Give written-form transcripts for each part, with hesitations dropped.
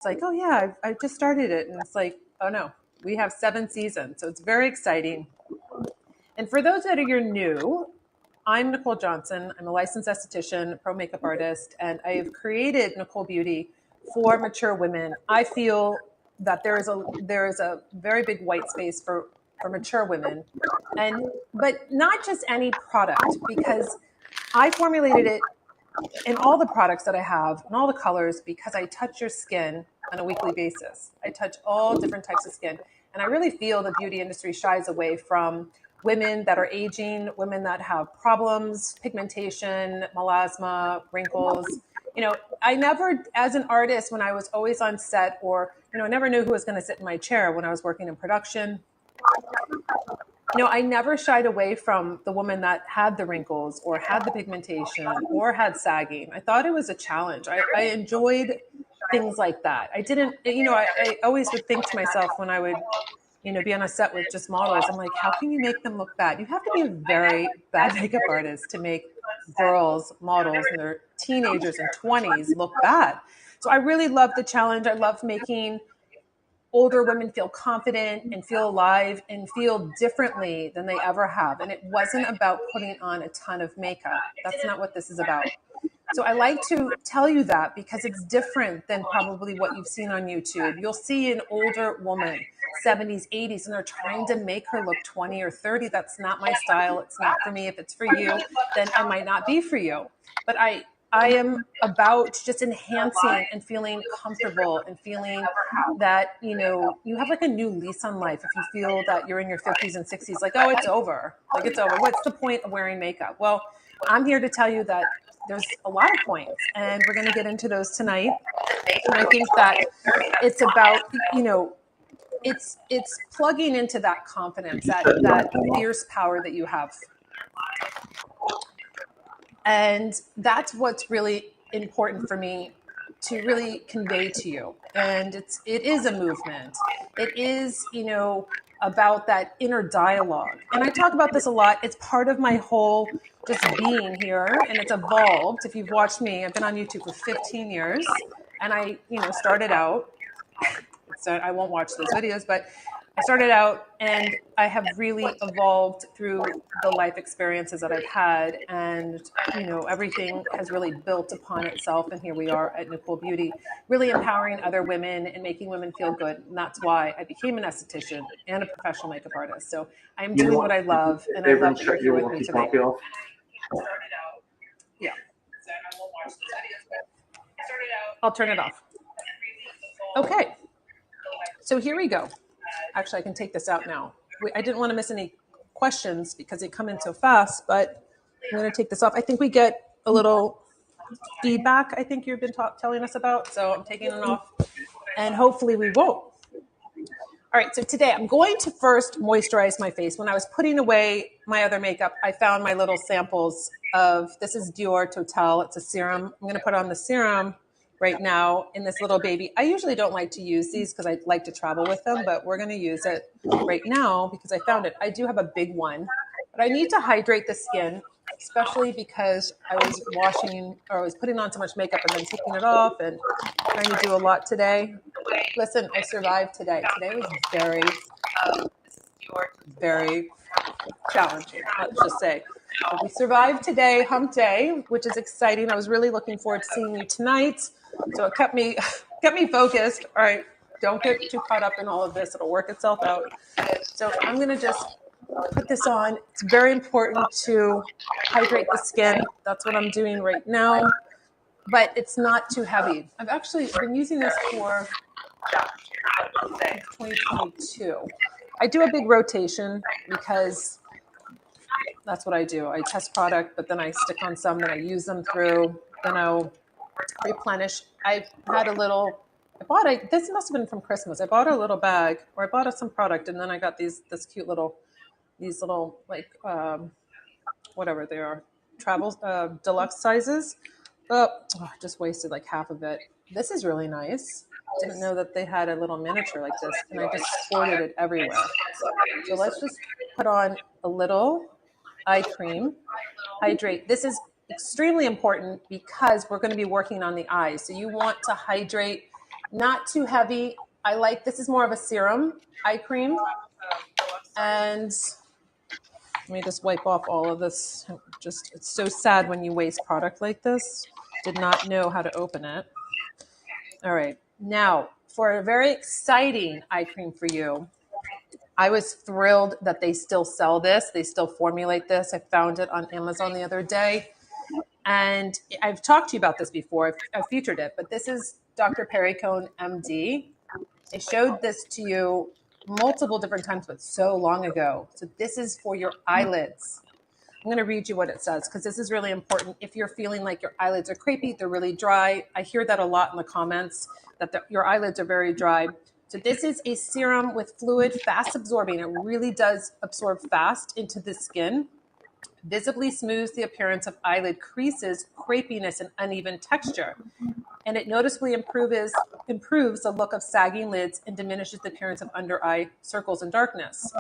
It's like, oh yeah, I've just started it. And it's like, oh no, we have 7 seasons. So it's very exciting. And for those that are new, I'm Nicole Johnson. I'm a licensed esthetician, pro makeup artist, and I have created Nikol Beauty for mature women. I feel that there is a very big white space for mature women, and but not just any product, because I formulated it in all the products that I have and all the colors because I touch your skin on a weekly basis. I touch all different types of skin. And I really feel the beauty industry shies away from women that are aging, women that have problems, pigmentation, melasma, wrinkles. I never, as an artist, when I was always on set, or, I never knew who was going to sit in my chair when I was working in production. I never shied away from the woman that had the wrinkles or had the pigmentation or had sagging. I thought it was a challenge. I enjoyed things like that. I didn't, I always would think to myself when I would, be on a set with just models, I'm like, how can you make them look bad? You have to be a very bad makeup artist to make girls, models, and their teenagers and 20s look bad. So I really love the challenge. I love making older women feel confident and feel alive and feel differently than they ever have. And it wasn't about putting on a ton of makeup. That's not what this is about. So I like to tell you that because it's different than probably what you've seen on YouTube. You'll see an older woman, 70s, 80s, and they're trying to make her look 20 or 30. That's not my style. It's not for me. If it's for you, then it might not be for you. But I am about just enhancing and feeling comfortable and feeling that, you have like a new lease on life. If you feel that you're in your 50s and 60s, like, oh, it's over. Like, it's over. What's the point of wearing makeup? Well, I'm here to tell you that there's a lot of points, and we're going to get into those tonight. And I think that it's about, it's plugging into that confidence, that fierce power that you have. And that's what's really important for me to really convey to you. And it is a movement. It is, about that inner dialogue. And I talk about this a lot. It's part of my whole just being here, and it's evolved. If you've watched me, I've been on YouTube for 15 years, and I, started out, so I won't watch those videos, but I started out and I have really evolved through the life experiences that I've had, and everything has really built upon itself, and here we are at Nikol Beauty, really empowering other women and making women feel good. And that's why I became an esthetician and a professional makeup artist. So I'm doing what I love, and I love that you're here with me today. Yeah. I'll turn it off. Okay. So here we go. Actually, I can take this out now. I didn't want to miss any questions because they come in so fast, but I'm going to take this off. I think we get a little feedback, I think you've been telling us about. So I'm taking it off, and hopefully we won't. All right, so today I'm going to first moisturize my face. When I was putting away my other makeup, I found my little samples of, this is Dior Total. It's a serum. I'm going to put on the serum right now in this little baby. I usually don't like to use these because I like to travel with them, but we're going to use it right now because I found it. I do have a big one, but I need to hydrate the skin, especially because I was I was putting on so much makeup and then taking it off and trying to do a lot today. Listen, I survived today. Today was very, very challenging, let's just say. But we survived today, hump day, which is exciting. I was really looking forward to seeing you tonight. So it kept me focused. All right, don't get too caught up in all of this. It'll work itself out. So I'm going to just put this on. It's very important to hydrate the skin. That's what I'm doing right now. But it's not too heavy. I've actually been using this for 2022. I do a big rotation because that's what I do. I test product, but then I stick on some, then I use them through, then I'll replenish. I had this must have been from Christmas. I bought a little bag, or I bought some product, and then I got these little like, whatever they are, travel, deluxe sizes. Oh, I just wasted like half of it. This is really nice. Didn't know that they had a little miniature like this, and I just squirted it everywhere. So let's just put on a little eye cream. Hydrate. This is extremely important because we're going to be working on the eyes. So you want to hydrate Not too heavy. I like, this is more of a serum eye cream. And let me just wipe off all of this. Just, it's so sad when you waste product like this. Did not know how to open it. All right. Now, for a very exciting eye cream for you, I was thrilled that they still sell this. They still formulate this. I found it on Amazon the other day. And I've talked to you about this before. I've featured it, but this is Dr. Perricone MD. I showed this to you multiple different times, but so long ago. So this is for your eyelids. I'm going to read you what it says because this is really important. If you're feeling like your eyelids are crepey, they're really dry. I hear that a lot in the comments that your eyelids are very dry. So this is a serum with fluid, fast absorbing. It really does absorb fast into the skin. Visibly smooths the appearance of eyelid creases, crepiness, and uneven texture. And it noticeably improves the look of sagging lids and diminishes the appearance of under eye circles and darkness.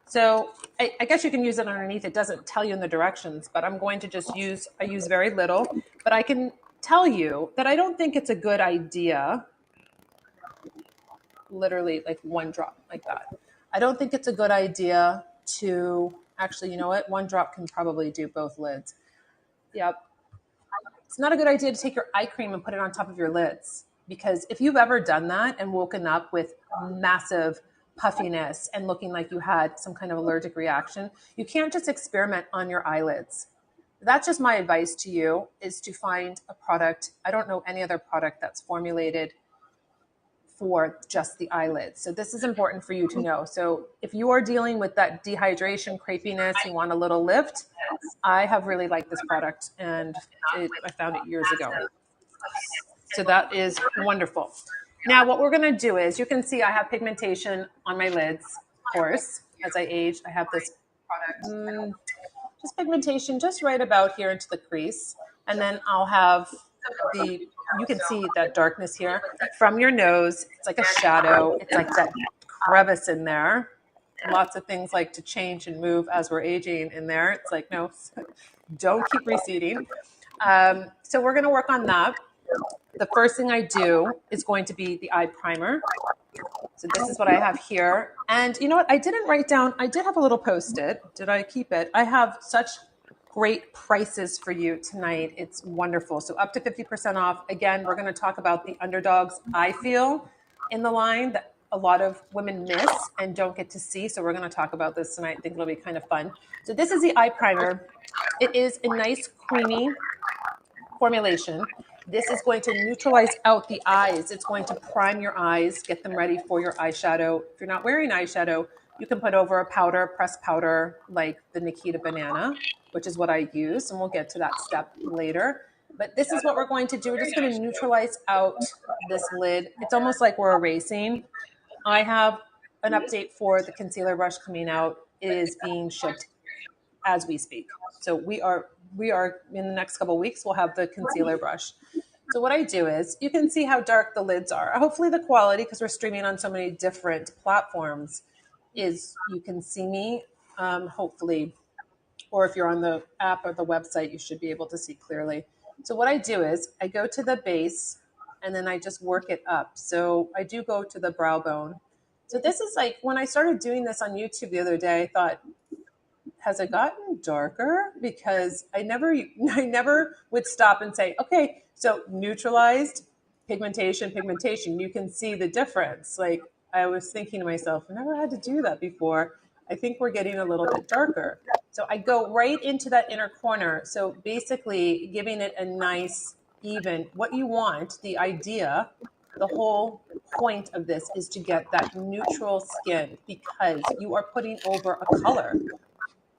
So I guess you can use it underneath. It doesn't tell you in the directions, but I'm going to just I use very little, but I can tell you that I don't think it's a good idea, literally like one drop like that. I don't think it's a good idea to actually, you know what? One drop can probably do both lids. Yep. It's not a good idea to take your eye cream and put it on top of your lids because if you've ever done that and woken up with massive puffiness and looking like you had some kind of allergic reaction, you can't just experiment on your eyelids. That's just my advice to you, is to find a product. I don't know any other product that's formulated for just the eyelids. So this is important for you to know. So if you are dealing with that dehydration, crepiness, you want a little lift, I have really liked this product and I found it years ago. So that is wonderful. Now what we're going to do is, you can see I have pigmentation on my lids, of course. As I age, I have this product, just pigmentation just right about here into the crease. And then I'll have you can see that darkness here from your nose. It's like a shadow. It's like that crevice in there. Lots of things like to change and move as we're aging in there. It's like, no, don't keep receding. So we're going to work on that. The first thing I do is going to be the eye primer. So this is what I have here. And you know what? I didn't write down, I did have a little Post-it. Did I keep it? I have such great prices for you tonight. It's wonderful. So up to 50% off. Again, we're going to talk about the underdogs I feel in the line that a lot of women miss and don't get to see. So we're going to talk about this tonight. I think it'll be kind of fun. So this is the eye primer. It is a nice creamy formulation. This is going to neutralize out the eyes. It's going to prime your eyes, get them ready for your eyeshadow. If you're not wearing eyeshadow, you can put over a powder, pressed powder, like the Nikita Banana, which is what I use, and we'll get to that step later. But this is what we're going to do. We're just going to neutralize out this lid. It's almost like we're erasing. I have an update for the concealer brush coming out. It is being shipped as we speak. So we are in the next couple of weeks, we'll have the concealer brush. So what I do is, you can see how dark the lids are. Hopefully the quality, because we're streaming on so many different platforms, is you can see me, hopefully, or if you're on the app or the website, you should be able to see clearly. So what I do is I go to the base and then I just work it up. So I do go to the brow bone. So this is like, when I started doing this on YouTube the other day, I thought, has it gotten darker? Because I never would stop and say, okay, so neutralized pigmentation. You can see the difference. Like, I was thinking to myself, I never had to do that before. I think we're getting a little bit darker. So I go right into that inner corner. So basically giving it a nice, even, what you want, the idea, the whole point of this is to get that neutral skin, because you are putting over a color.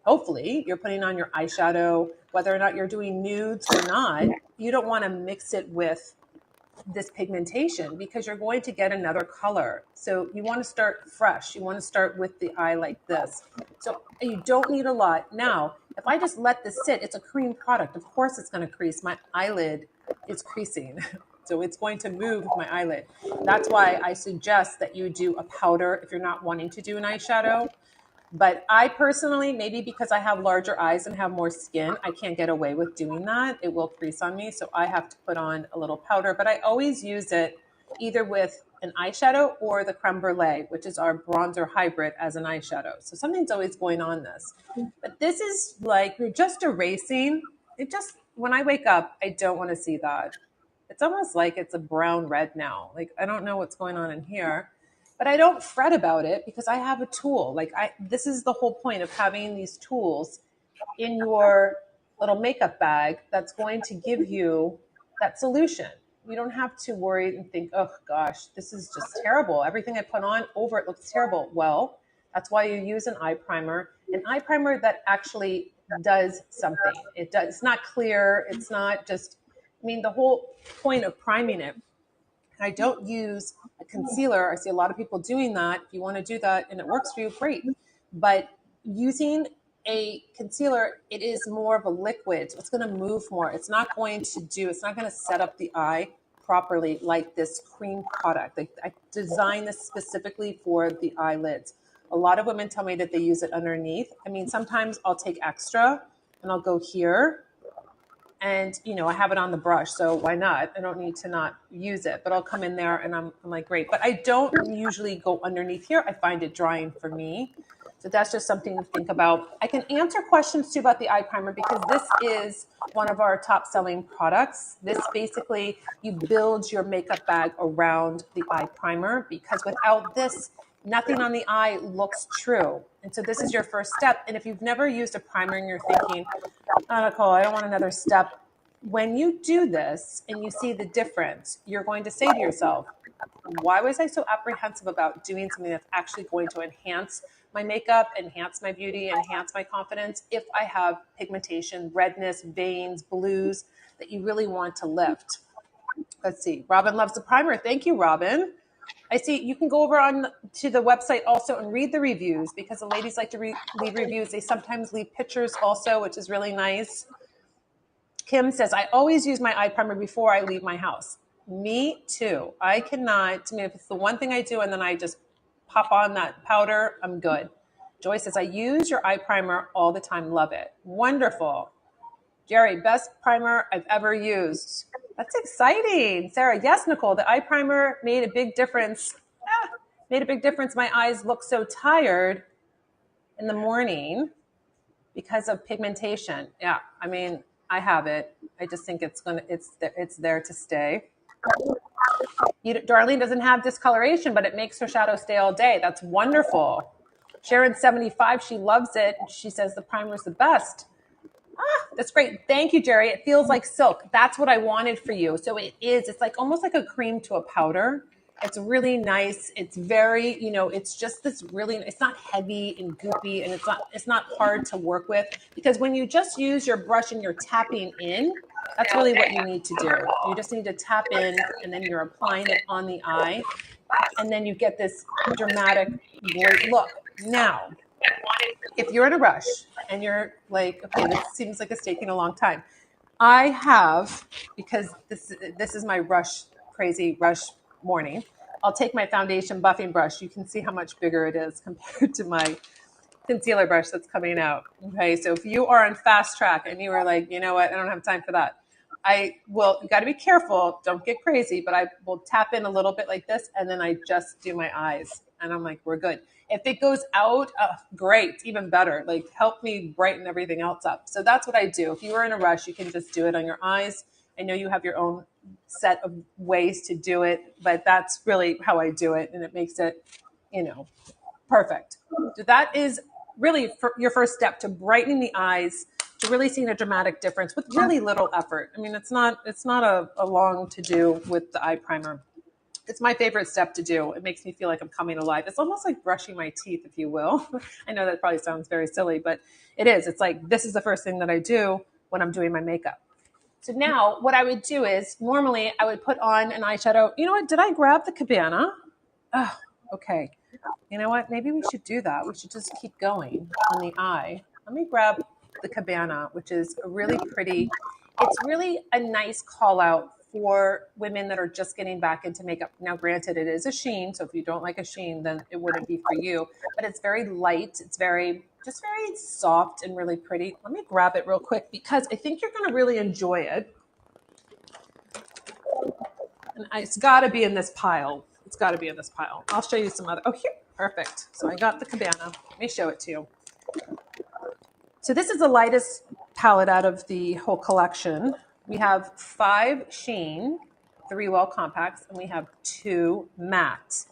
Hopefully you're putting on your eyeshadow, whether or not you're doing nudes or not, you don't want to mix it with this pigmentation because you're going to get another color. So you want to start fresh. You want to start with the eye like this. So you don't need a lot. Now, if I just let this sit, it's a cream product. Of course it's going to crease. My eyelid is creasing. So it's going to move with my eyelid. That's why I suggest that you do a powder if you're not wanting to do an eyeshadow. But I personally, maybe because I have larger eyes and have more skin, I can't get away with doing that. It will crease on me. So I have to put on a little powder, but I always use it either with an eyeshadow or the creme brulee, which is our bronzer hybrid as an eyeshadow. So something's always going on this. But this is like you're just erasing. It just, when I wake up, I don't want to see that. It's almost like it's a brown red now. Like I don't know what's going on in here, but I don't fret about it because I have a tool. This is the whole point of having these tools in your little makeup bag that's going to give you that solution. You don't have to worry and think, oh gosh, this is just terrible. Everything I put on over it looks terrible. Well, that's why you use an eye primer that actually does something. It's not clear. It's not just, I mean, the whole point of priming it. I don't use a concealer. I see a lot of people doing that. If you want to do that and it works for you, great. But using a concealer, it is more of a liquid. So it's going to move more. It's not going to set up the eye properly like this cream product. I designed this specifically for the eyelids. A lot of women tell me that they use it underneath. I mean, sometimes I'll take extra and I'll go here and, I have it on the brush. So why not? I don't need to not use it, but I'll come in there and I'm like, great. But I don't usually go underneath here. I find it drying for me. So that's just something to think about. I can answer questions too about the eye primer because this is one of our top selling products. This basically, you build your makeup bag around the eye primer because without this, nothing on the eye looks true. And so this is your first step. And if you've never used a primer and you're thinking, oh, Nicole, I don't want another step. When you do this and you see the difference, you're going to say to yourself, why was I so apprehensive about doing something that's actually going to enhance my makeup, enhance my beauty, enhance my confidence if I have pigmentation, redness, veins, blues that you really want to lift? Let's see. Robin loves the primer. Thank you, Robin. I see you can go over on to the website also and read the reviews because the ladies like to leave reviews. They sometimes leave pictures also, which is really nice. Kim says, I always use my eye primer before I leave my house. Me too. I cannot, to me, if it's the one thing I do and then I just pop on that powder, I'm good. Joy says, I use your eye primer all the time. Love it. Wonderful. Jerry, best primer I've ever used. That's exciting. Sarah, yes, Nicole, the eye primer made a big difference. Made a big difference. My eyes look so tired in the morning because of pigmentation. Yeah, I mean, I have it. I just think it's there to stay. Darlene doesn't have discoloration, but it makes her shadow stay all day. That's wonderful. Sharon 75, she loves it. She says the primer is the best. That's great. Thank you, Jerry. It feels like silk. That's what I wanted for you. So it is. It's like almost like a cream to a powder. It's really nice. It's very, it's just this really, it's not heavy and goopy and it's not hard to work with because when you just use your brush and you're tapping in, that's really what you need to do. You just need to tap in and then you're applying it on the eye and then you get this dramatic great look. Now, if you're in a rush and you're like, okay, this seems like it's taking a long time. I have, because this is my crazy rush morning, I'll take my foundation buffing brush. You can see how much bigger it is compared to my concealer brush that's coming out. Okay, so if you are on fast track and you are like, you know what, I don't have time for that. You got to be careful. Don't get crazy, but I will tap in a little bit like this and then I just do my eyes and I'm like, we're good. If it goes out, great, even better. Like help me brighten everything else up. So that's what I do. If you are in a rush, you can just do it on your eyes. I know you have your own set of ways to do it, but that's really how I do it. And it makes it, perfect. So that is really your first step to brightening the eyes, to really seeing a dramatic difference with really little effort. I mean, it's not a long to do with the eye primer. It's my favorite step to do. It makes me feel like I'm coming alive. It's almost like brushing my teeth, if you will. I know that probably sounds very silly, but it is. It's like, this is the first thing that I do when I'm doing my makeup. So now what I would do is normally I would put on an eyeshadow. You know what? Did I grab the Cabana? Oh, okay. You know what? Maybe we should do that. We should just keep going on the eye. Let me grab the Cabana, which is a really pretty. It's really a nice call out for women that are just getting back into makeup. Now, granted, it is a sheen. So if you don't like a sheen, then it wouldn't be for you. But it's very light. It's very soft and really pretty. Let me grab it real quick because I think you're going to really enjoy it. And it's got to be in this pile. It's got to be in this pile. I'll show you some other. Oh, here. Perfect. So I got the Cabana. Let me show it to you. So this is the lightest palette out of the whole collection. We have 5 sheen, 3 well compacts, and we have 2 matte.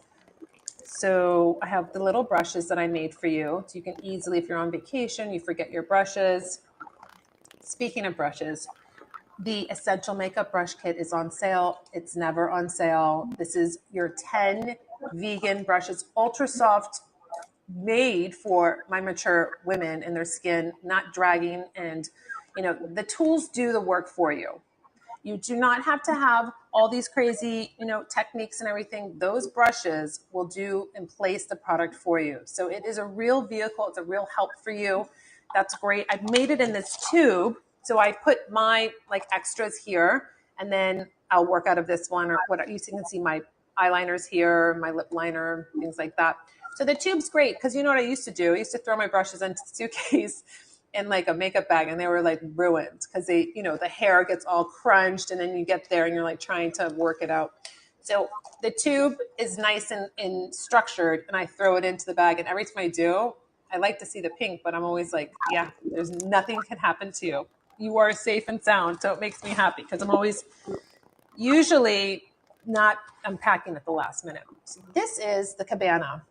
So I have the little brushes that I made for you. So you can easily, if you're on vacation, you forget your brushes. Speaking of brushes, the Essential Makeup Brush Kit is on sale. It's never on sale. This is your 10 vegan brushes, ultra soft, made for my mature women and their skin, not dragging. And, you know, the tools do the work for you. You do not have to have all these crazy, you know, techniques and everything. Those brushes will do and place the product for you. So it is a real vehicle. It's a real help for you. That's great. I've made it in this tube. So I put my like extras here, and then I'll work out of this one, or what you can see my eyeliners here, my lip liner, things like that. So the tube's great because you know what I used to do? I used to throw my brushes into the suitcase in like a makeup bag, and they were like ruined because they, you know, the hair gets all crunched, and then you get there and you're like trying to work it out. So the tube is nice and structured, and I throw it into the bag, and every time I do, I like to see the pink, but I'm always like, yeah, there's nothing can happen to you. You are safe and sound. So it makes me happy because I'm always usually not unpacking at the last minute. So this is the Cabana.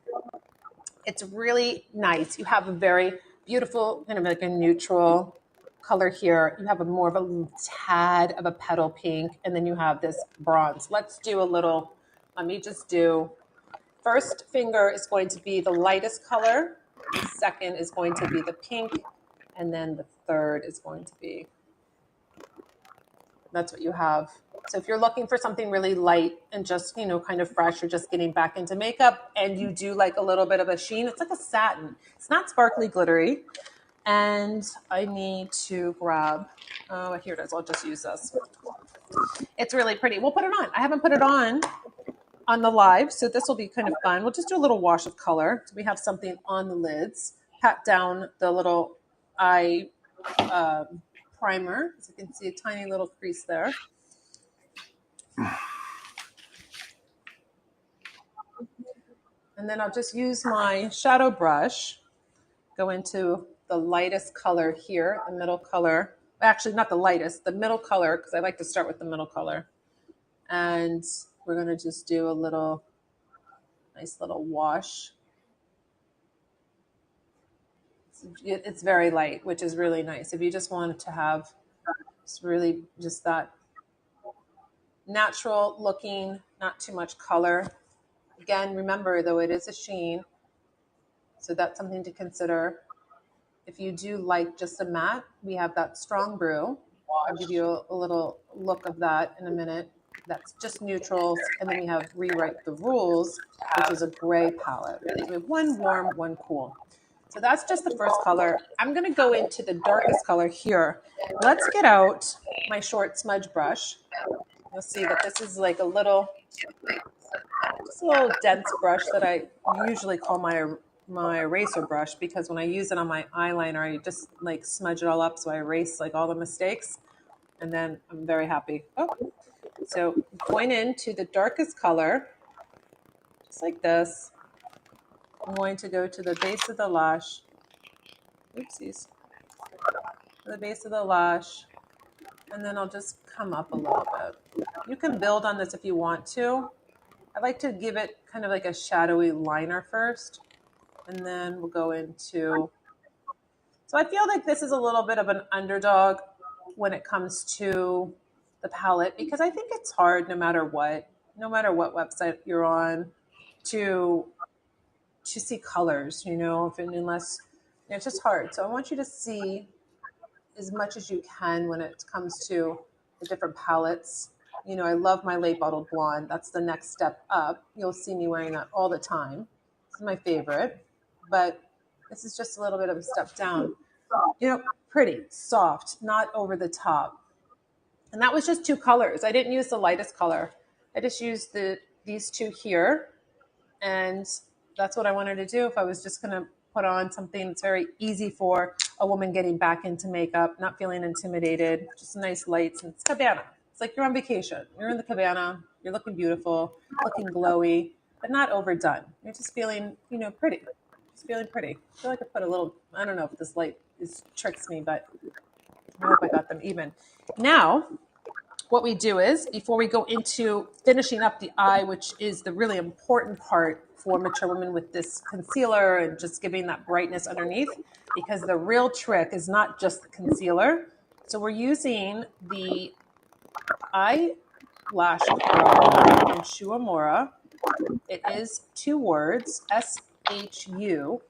It's really nice. You have a very beautiful, kind of like a neutral color here. You have a more of a tad of a petal pink, and then you have this bronze. Let's do a little, let me just do, first finger is going to be the lightest color. The second is going to be the pink. And then the third is going to be, that's what you have. So if you're looking for something really light and just, you know, kind of fresh, or just getting back into makeup, and you do like a little bit of a sheen, it's like a satin. It's not sparkly glittery. And I need to grab, oh, here it is. I'll just use this. It's really pretty. We'll put it on. I haven't put it on the live, so this will be kind of fun. We'll just do a little wash of color. So we have something on the lids. Pat down the little eye primer, as you can see a tiny little crease there. And then I'll just use my shadow brush, go into the lightest color here, the middle color. Actually, not the lightest, the middle color, because I like to start with the middle color. And we're going to just do a little, nice little wash. It's very light, which is really nice. If you just want to have it's really just that natural looking, not too much color. Again, remember though, it is a sheen, so that's something to consider. If you do like just a matte, we have that Strong Brew. I'll give you a little look of that in a minute. That's just neutrals. And then we have Rewrite the Rules, which is a gray palette. So we have one warm, one cool. So that's just the first color. I'm going to go into the darkest color here. Let's get out my short smudge brush. You'll see that this is like a little, just a little dense brush that I usually call my eraser brush, because when I use it on my eyeliner, I just like smudge it all up. So I erase like all the mistakes, and then I'm very happy. Oh, so going into the darkest color, just like this. I'm going to go to the base of the lash. Oopsies. The base of the lash. And then I'll just come up a little bit. You can build on this if you want to. I like to give it kind of like a shadowy liner first. And then we'll go into... So I feel like this is a little bit of an underdog when it comes to the palette, because I think it's hard no matter what website you're on to see colors, you know, unless it's just hard. So I want you to see as much as you can when it comes to the different palettes. You know, I love my Late Bottled Blonde. That's the next step up. You'll see me wearing that all the time. This is my favorite, but this is just a little bit of a step down. You know, pretty, soft, not over the top. And that was just 2 colors. I didn't use the lightest color. I just used these 2 here. And that's what I wanted to do if I was just going to put on something that's very easy for a woman getting back into makeup, not feeling intimidated, just nice lights. And it's Cabana. It's like you're on vacation. You're in the Cabana. You're looking beautiful, looking glowy, but not overdone. You're just feeling, pretty. Just feeling pretty. I feel like I put a little, I don't know if this light tricks me, but I hope I got them even. Now, what we do is, before we go into finishing up the eye, which is the really important part for mature women with this concealer and just giving that brightness underneath, because the real trick is not just the concealer. So we're using the eyelash curler from Shuamura. It is 2 words, SHU,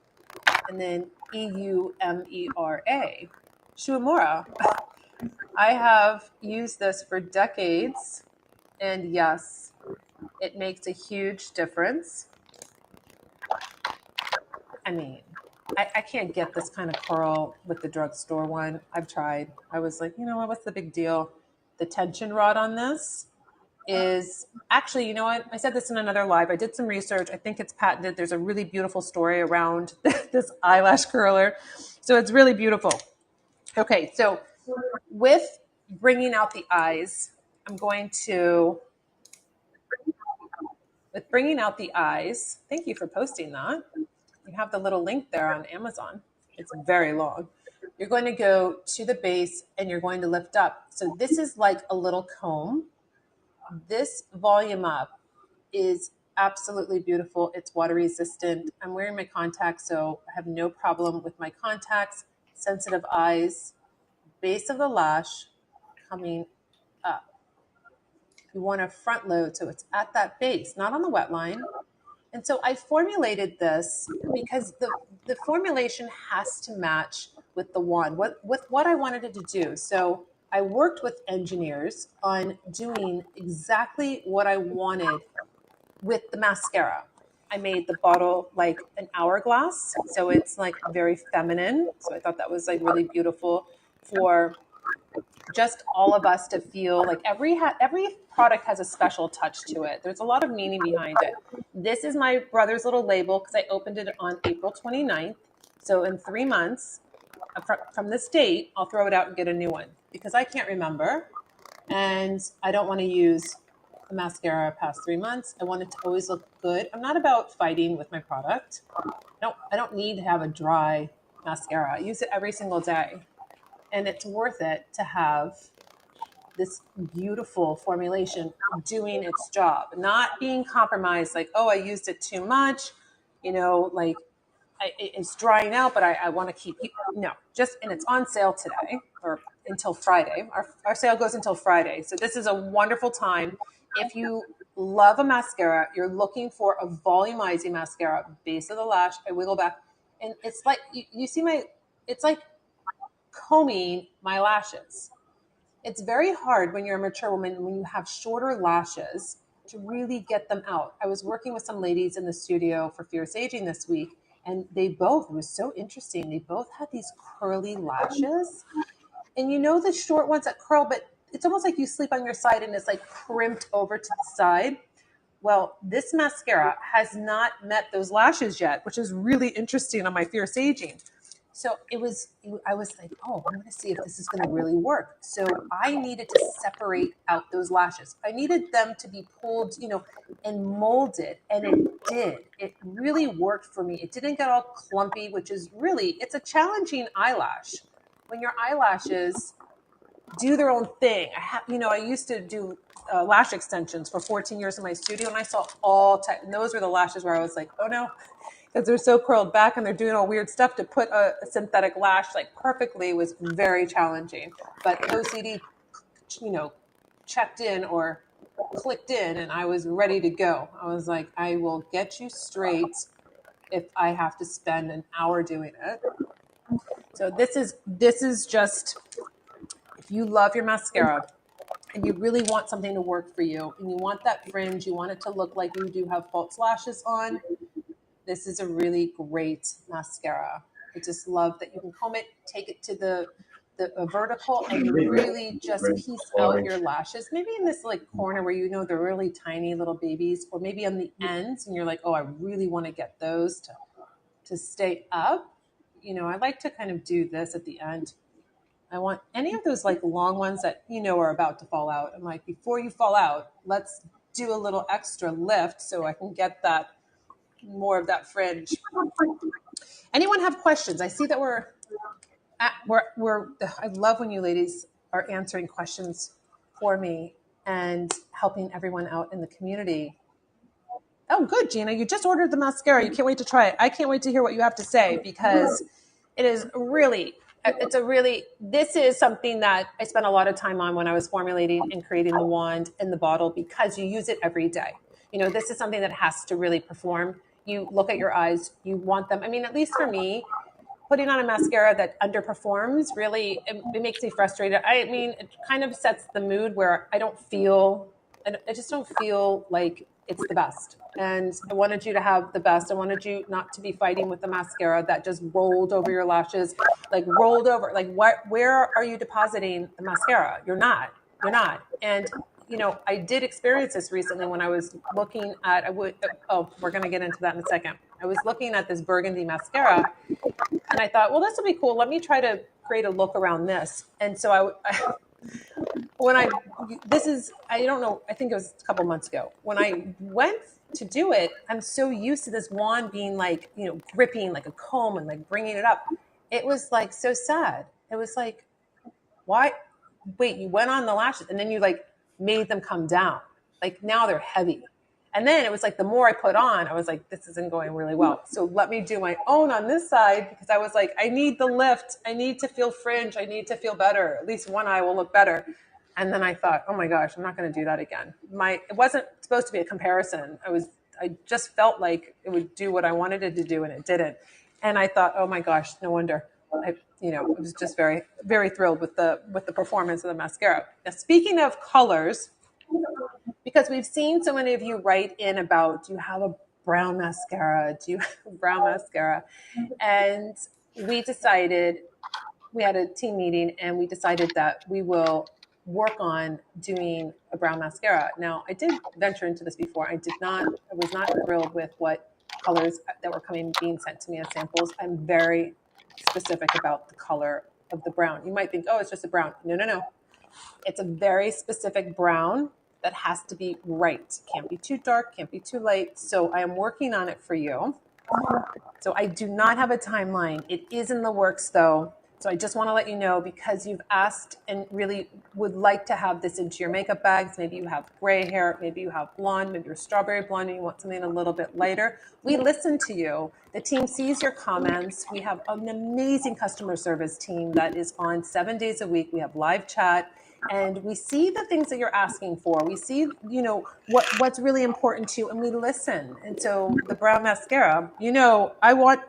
and then EUMERA. Shuamura. I have used this for decades, and yes, it makes a huge difference. I mean, I can't get this kind of curl with the drugstore one. I've tried. I was like, what's the big deal? The tension rod on this is actually, you know what? I said this in another live. I did some research. I think it's patented. There's a really beautiful story around this eyelash curler. So it's really beautiful. Okay, so with bringing out the eyes, I'm going to, with bringing out the eyes, thank you for posting that. You have the little link there on Amazon. It's very long. You're going to go to the base and you're going to lift up. So this is like a little comb. This volume up is absolutely beautiful. It's water resistant. I'm wearing my contacts, so I have no problem with my contacts. Sensitive eyes, base of the lash coming up. You want to front load so it's at that base, not on the wet line. And so I formulated this because the formulation has to match with the wand, with what I wanted it to do. So I worked with engineers on doing exactly what I wanted with the mascara. I made the bottle like an hourglass, so it's like very feminine. So I thought that was like really beautiful for just all of us to feel like every product has a special touch to it. There's a lot of meaning behind it. This is my brother's little label because I opened it on April 29th. So in 3 months from this date, I'll throw it out and get a new one because I can't remember. And I don't want to use a mascara past 3 months. I want it to always look good. I'm not about fighting with my product. I don't need to have a dry mascara. I use it every single day. And it's worth it to have this beautiful formulation doing its job, not being compromised like, oh, I used it too much, like it's drying out, but I want to keep, no, and it's on sale today or until Friday. Our sale goes until Friday. So this is a wonderful time. If you love a mascara, you're looking for a volumizing mascara, base of the lash, I wiggle back. And it's like, you see it's like combing my lashes. It's very hard when you're a mature woman, when you have shorter lashes, to really get them out. I was working with some ladies in the studio for Fierce Aging this week, and it was so interesting. They both had these curly lashes. And the short ones that curl, but it's almost like you sleep on your side and it's like crimped over to the side. Well, this mascara has not met those lashes yet, which is really interesting on my Fierce Aging. So I was like, oh, I'm going to see if this is going to really work. So I needed to separate out those lashes. I needed them to be pulled, and molded. And it did. It really worked for me. It didn't get all clumpy, which is really, it's a challenging eyelash. When your eyelashes do their own thing. I used to do lash extensions for 14 years in my studio, and I saw and those were the lashes where I was like, oh no, because they're so curled back and they're doing all weird stuff to put a synthetic lash like perfectly was very challenging. But OCD, checked in or clicked in and I was ready to go. I was like, I will get you straight if I have to spend an hour doing it. So this is just, if you love your mascara and you really want something to work for you and you want that fringe, you want it to look like you do have false lashes on, this is a really great mascara. I just love that you can comb it, take it to the vertical and really just piece out your lashes. Maybe in this like corner where they're really tiny little babies, or maybe on the ends and you're like, oh, I really want to get those to stay up. I like to kind of do this at the end. I want any of those like long ones that are about to fall out. I'm like, before you fall out, let's do a little extra lift so I can get that more of that fringe. Anyone have questions? I see that we're I love when you ladies are answering questions for me and helping everyone out in the community. Oh, good, Gina. You just ordered the mascara. You can't wait to try it. I can't wait to hear what you have to say because it is really, this is something that I spent a lot of time on when I was formulating and creating the wand and the bottle because you use it every day. You know, this is something that has to really perform. You look at your eyes, you want them. I mean, at least for me, putting on a mascara that underperforms really, it makes me frustrated. I mean, it kind of sets the mood where I just don't feel like it's the best. And I wanted you to have the best. I wanted you not to be fighting with the mascara that just rolled over your lashes, like rolled over. Like, where are you depositing the mascara? You're not. You're not. And you know, I did experience this recently when I was looking at. We're going to get into that in a second. I was looking at this burgundy mascara, and I thought, well, this will be cool. Let me try to create a look around this. And so I don't know, I think it was a couple months ago when I went to do it. I'm so used to this wand being like, you know, gripping like a comb and like bringing it up. It was like so sad. It was like, why? Wait, you went on the lashes and then you like made them come down. Like now they're heavy. And then it was like the more I put on, I was like, this isn't going really well. So let me do my own on this side because I was like, I need the lift. I need to feel fringe. I need to feel better. At least one eye will look better. And then I thought, oh my gosh, I'm not going to do that again. It wasn't supposed to be a comparison. I just felt like it would do what I wanted it to do and it didn't. And I thought, oh my gosh, no wonder. I was just very, very thrilled with the performance of the mascara. Now, speaking of colors, because we've seen so many of you write in about, do you have a brown mascara? Do you have a brown mascara? And we had a team meeting and we decided that we will work on doing a brown mascara. Now, I did venture into this before. I was not thrilled with what colors that were being sent to me as samples. I'm very specific about the color of the brown. You might think, oh, it's just a brown. No. It's a very specific brown that has to be right. Can't be too dark, can't be too light. So I am working on it for you. So I do not have a timeline. It is in the works though. So I just want to let you know because you've asked and really would like to have this into your makeup bags. Maybe you have gray hair, maybe you have blonde, maybe you're strawberry blonde and you want something a little bit lighter. We listen to you. The team sees your comments. We have an amazing customer service team that is on 7 days a week. We have live chat. And we see the things that you're asking for. We see, you know, what's really important to you, and we listen. And so the brown mascara, you know, I want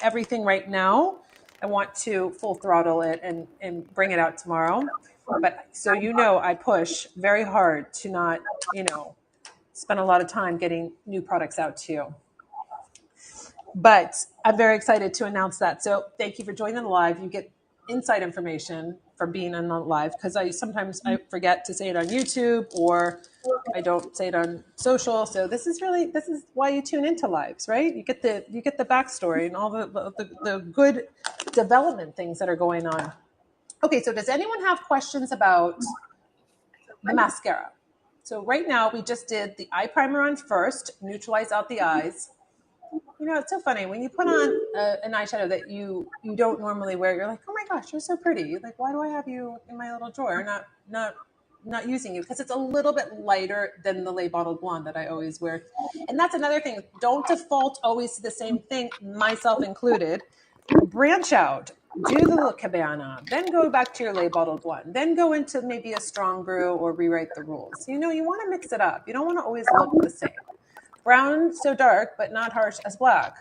everything right now. I want to full throttle it and bring it out tomorrow. But so you know, I push very hard to not, you know, spend a lot of time getting new products out to you. But I'm very excited to announce that. So thank you for joining the live. You get inside information for being on the live because sometimes I forget to say it on YouTube or I don't say it on social. So this is why you tune into lives, right? You get the backstory and all the good development things that are going on. Okay, so does anyone have questions about the mascara? So right now we just did the eye primer on first, neutralize out the eyes. You know, it's so funny when you put on an eyeshadow that you don't normally wear. You're like, oh my gosh, you're so pretty. Like, why do I have you in my little drawer? Not using you because it's a little bit lighter than the Lay Bottled Blonde that I always wear. And that's another thing. Don't default always to the same thing, myself included. Branch out. Do the little Cabana. Then go back to your Lay Bottled Blonde. Then go into maybe a strong brew or rewrite the rules. You know, you want to mix it up. You don't want to always look the same. Brown, so dark, but not harsh as black.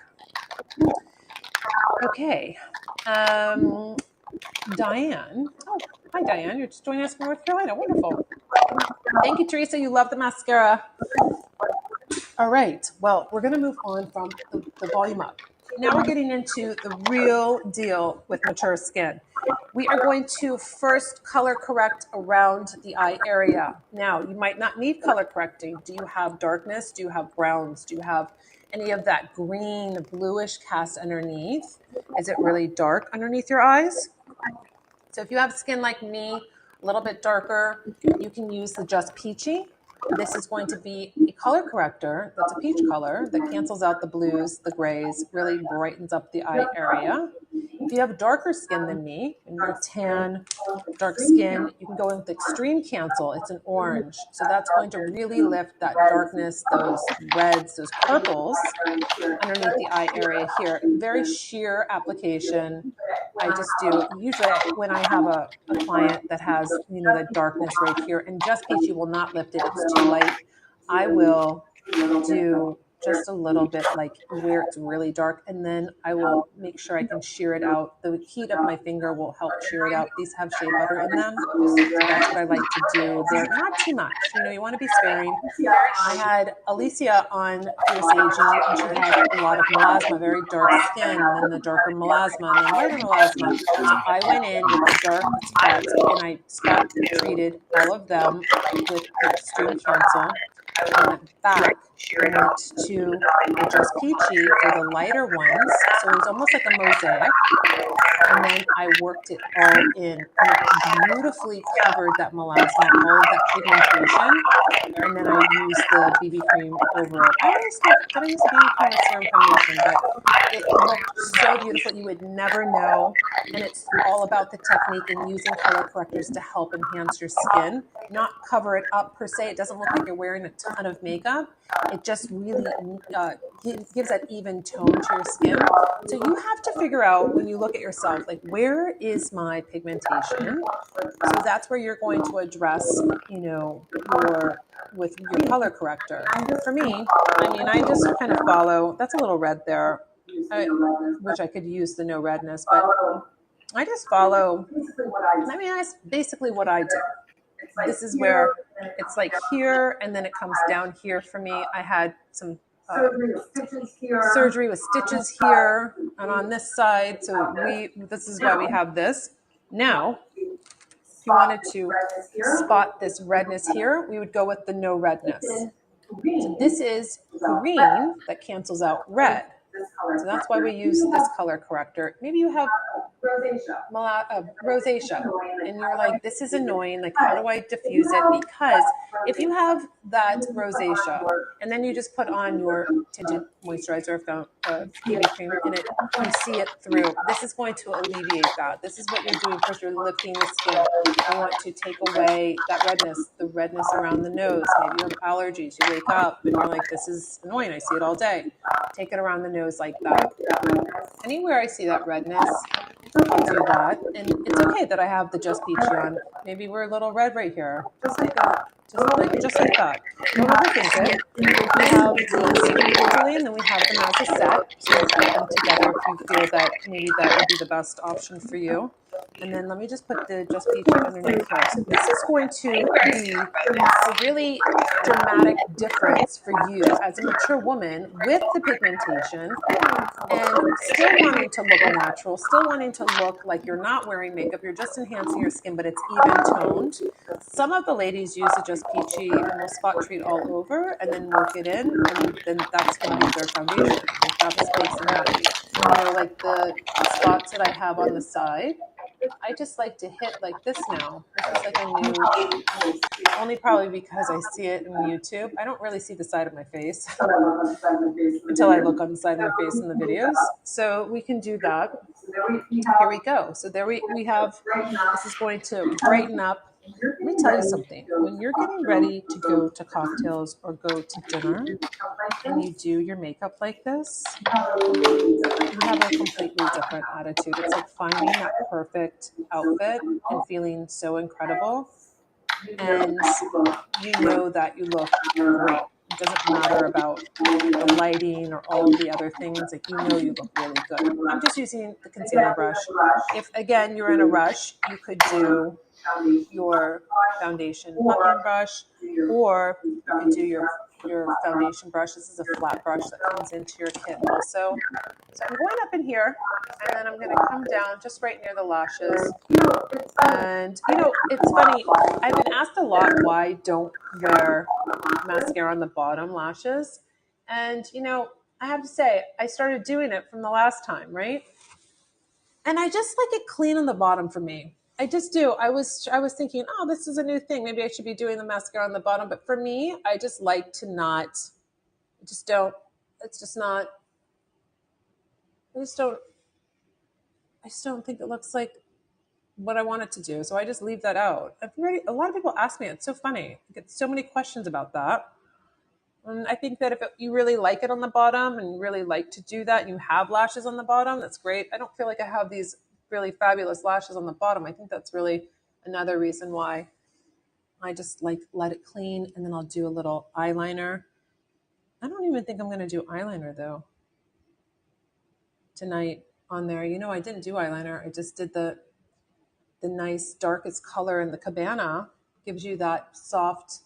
Okay. Diane. Oh, hi, Diane. You're just joining us from North Carolina. Wonderful. Thank you, Teresa. You love the mascara. All right. Well, we're going to move on from the volume up. Now we're getting into the real deal with mature skin. We are going to first color correct around the eye area. Now, you might not need color correcting. Do you have darkness? Do you have browns? Do you have any of that green, bluish cast underneath? Is it really dark underneath your eyes? So if you have skin like me, a little bit darker, you can use the Just Peachy. This is going to be a color corrector that's a peach color that cancels out the blues, the grays, really brightens up the eye area. If you have darker skin than me, and you're tan, dark skin, you can go in with extreme cancel. It's an orange. So that's going to really lift that darkness, those reds, those purples underneath the eye area here. Very sheer application. I just do, usually when I have a client that has, you know, that darkness right here, and Just Peachy will not lift it, it's too light, I will do just a little bit like where it's really dark, and then I will make sure I can sheer it out. The heat of my finger will help sheer it out. These have shea butter in them, so that's what I like to do. They're not too much, you know, you want to be sparing. I had Alicia on Fierce Aging, and she had a lot of melasma, very dark skin, and then the darker melasma, and then lighter melasma. So I went in with the dark spot, and I spot treated all of them with the extreme cancel. I went back, I went to the Just Peachy for the lighter ones. So it was almost like a mosaic. And then I worked it all in, and it beautifully covered that melasma, all of that pigmentation. And then I used the BB cream over it. I always think, did I use the BB cream or serum foundation? But it looked so beautiful. You would never know. And it's all about the technique and using color correctors to help enhance your skin, not cover it up per se. It doesn't look like you're wearing a ton of makeup. It just really gives that even tone to your skin. So you have to figure out when you look at yourself, like, where is my pigmentation? So that's where you're going to address, you know, with your color corrector. For me, I mean, I just kind of follow, that's a little red there. I wish I could use the no redness, but I just follow, I mean, that's basically what I do. This is where it's like here, and then it comes down here for me. I had some surgery with stitches here and on this side. So this is why we have this. Now, if you wanted to spot this redness here, we would go with the no redness. So this is green that cancels out red. So that's why we use this color corrector. Maybe you have rosacea, and you're like, this is annoying. Like, how do I diffuse it? Because if you have that rosacea, and then you just put on your tinted moisturizer, BB cream, and you see it through, this is going to alleviate that. This is what you're doing because you're lifting the skin. I want to take away that redness, the redness around the nose. Maybe you have allergies. You wake up and you're like, this is annoying. I see it all day. Take it around the nose like that. Anywhere I see that redness, I'll do that. And it's okay that I have the Just Peachy on. Maybe we're a little red right here. Just like that. Don't overthink it. We have these individually, and then we have them as a set. So you put them together if you feel that maybe that would be the best option for you. And then let me just put the Just Peachy underneath here. So this is going to be a really dramatic difference for you as a mature woman with the pigmentation and still wanting to look natural, still wanting to look like you're not wearing makeup, you're just enhancing your skin, but it's even toned. Some of the ladies use the Just Peachy and will spot treat all over and then work it in, and then that's going to be their foundation. Like, that just makes them happy. You know, like the spots that I have on the side, I just like to hit like this now. This is like a new, only probably because I see it in YouTube. I don't really see the side of my face until I look on the side of my face in the videos. So we can do that. Here we go. So there we have, this is going to brighten up. Let me tell you something. When you're getting ready to go to cocktails or go to dinner and you do your makeup like this, you have a completely different attitude. It's like finding that perfect outfit and feeling so incredible. And you know that you look great. It doesn't matter about the lighting or all of the other things. Like, you know you look really good. I'm just using the concealer brush. If, again, you're in a rush, you could do your foundation puffing brush, or you could do your foundation brush. This is a flat brush that comes into your kit also. So I'm going up in here, and then I'm going to come down just right near the lashes. And, you know, it's funny. I've been asked a lot why I don't wear mascara on the bottom lashes. And, you know, I have to say, I started doing it from the last time, right? And I just like it clean on the bottom for me. I just do. I was thinking, oh, this is a new thing. Maybe I should be doing the mascara on the bottom. But for me, I just like to not. I just don't. It's just not. I just don't. I just don't think it looks like what I want it to do. So I just leave that out. A lot of people ask me. It's so funny. I get so many questions about that. And I think that if you really like it on the bottom and you really like to do that and you have lashes on the bottom, that's great. I don't feel like I have these really fabulous lashes on the bottom. I think that's really another reason why I just like let it clean and then I'll do a little eyeliner. I don't even think I'm going to do eyeliner though tonight on there. You know, I didn't do eyeliner. I just did the nice darkest color in the Cabana. Gives you that soft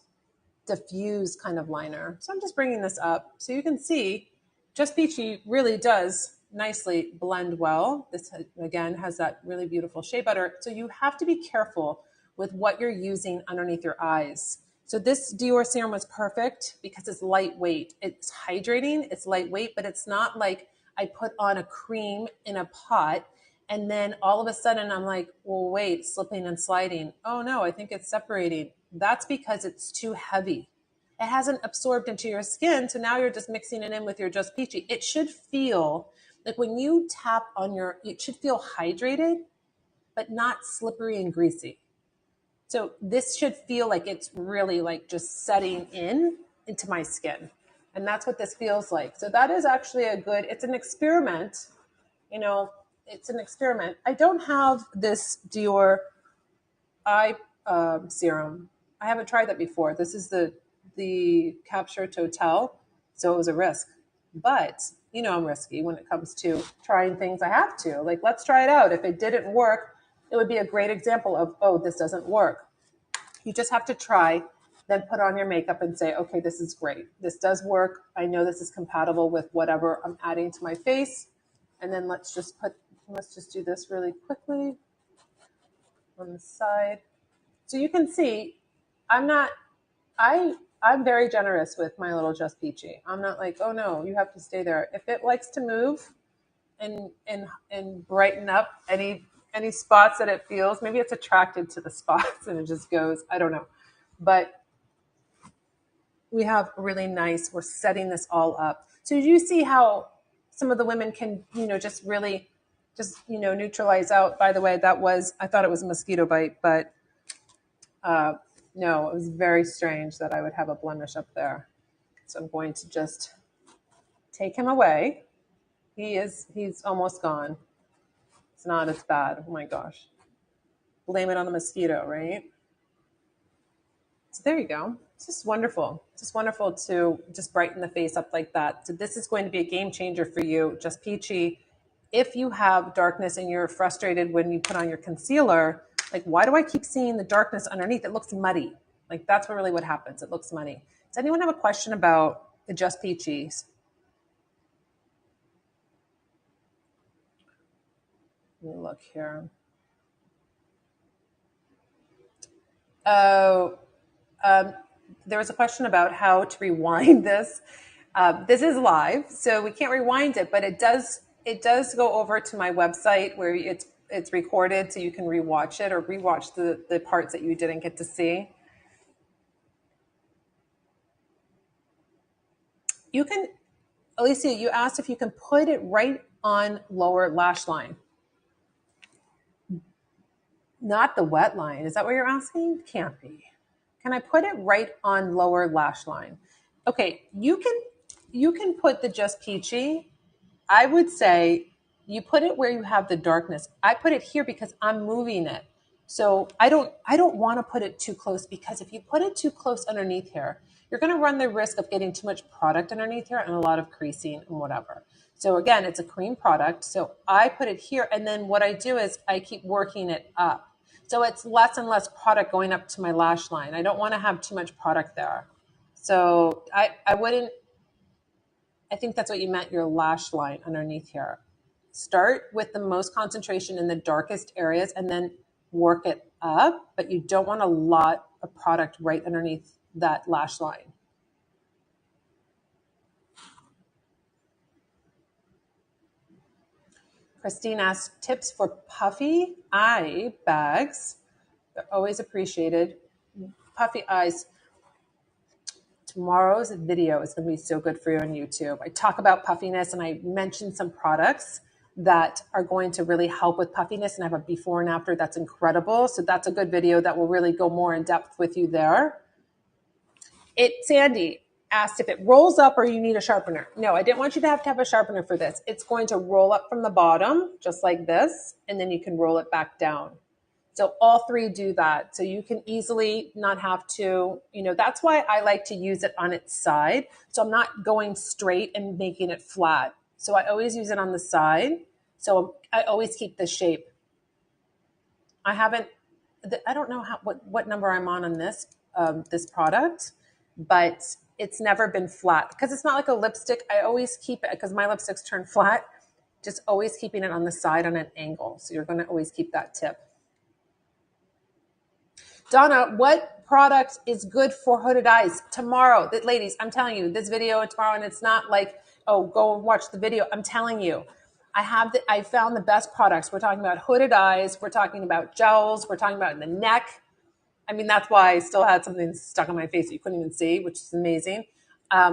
diffuse kind of liner. So I'm just bringing this up so you can see Just Peachy really does nicely blend well. This again has that really beautiful shea butter. So you have to be careful with what you're using underneath your eyes. So this Dior serum was perfect because it's lightweight. It's hydrating, it's lightweight, but it's not like I put on a cream in a pot and then all of a sudden I'm like, well, wait, slipping and sliding. Oh no, I think it's separating. That's because it's too heavy. It hasn't absorbed into your skin. So now you're just mixing it in with your Just Peachy. It should feel like when you tap on it should feel hydrated, but not slippery and greasy. So this should feel like it's really like just setting into my skin. And that's what this feels like. So that is actually it's an experiment. You know, it's an experiment. I don't have this Dior eye serum. I haven't tried that before. This is the Capture Total. So it was a risk. But, you know, I'm risky when it comes to trying things I have to. Like, let's try it out. If it didn't work, it would be a great example of, oh, this doesn't work. You just have to try, then put on your makeup and say, okay, this is great. This does work. I know this is compatible with whatever I'm adding to my face. And then let's just do this really quickly on the side. So you can see, I'm very generous with my little Just Peachy. I'm not like, oh no, you have to stay there. If it likes to move and brighten up any spots that it feels, maybe it's attracted to the spots and it just goes, I don't know. But we have really nice, we're setting this all up. So you see how some of the women can, just really neutralize out. By the way, I thought it was a mosquito bite, but no, it was very strange that I would have a blemish up there. So I'm going to just take him away. He's almost gone. It's not as bad. Oh my gosh. Blame it on the mosquito, right? So there you go. It's just wonderful. It's just wonderful to just brighten the face up like that. So this is going to be a game changer for you, Just Peachy. If you have darkness and you're frustrated when you put on your concealer, like, why do I keep seeing the darkness underneath? It looks muddy. Like, that's really what happens. It looks muddy. Does anyone have a question about the Just Peachies? Let me look here. Oh, there was a question about how to rewind this. This is live, so we can't rewind it, but it does go over to my website where it's recorded, so you can rewatch it or rewatch the parts that you didn't get to see. You can, Alicia, you asked if you can put it right on lower lash line. Not the wet line. Is that what you're asking? Can't be. Can I put it right on lower lash line? Okay, you can put the Just Peachy. I would say you put it where you have the darkness. I put it here because I'm moving it. So I don't want to put it too close, because if you put it too close underneath here, you're going to run the risk of getting too much product underneath here and a lot of creasing and whatever. So again, it's a cream product. So I put it here, and then what I do is I keep working it up. So it's less and less product going up to my lash line. I don't want to have too much product there. So I wouldn't, I think that's what you meant, your lash line underneath here. Start with the most concentration in the darkest areas and then work it up, but you don't want a lot of product right underneath that lash line. Christine asked, tips for puffy eye bags. They're always appreciated. Puffy eyes. Tomorrow's video is going to be so good for you on YouTube. I talk about puffiness and I mention some products that are going to really help with puffiness, and I have a before and after that's incredible. So that's a good video that will really go more in depth with you there. Sandy asked if it rolls up or you need a sharpener. No, I didn't want you to have a sharpener for this. It's going to roll up from the bottom just like this, and then you can roll it back down. So all three do that. So you can easily not have to, that's why I like to use it on its side. So I'm not going straight and making it flat. So I always use it on the side. So I always keep the shape. I don't know what number I'm on this, this product, but it's never been flat because it's not like a lipstick. I always keep it because my lipsticks turn flat, just always keeping it on the side on an angle. So you're going to always keep that tip. Donna, what product is good for hooded eyes? Tomorrow, ladies, I'm telling you, this video tomorrow, and it's not like, oh, go watch the video. I'm telling you, I found the best products. We're talking about hooded eyes. We're talking about gels. We're talking about in the neck. I mean, that's why I still had something stuck on my face that you couldn't even see, which is amazing.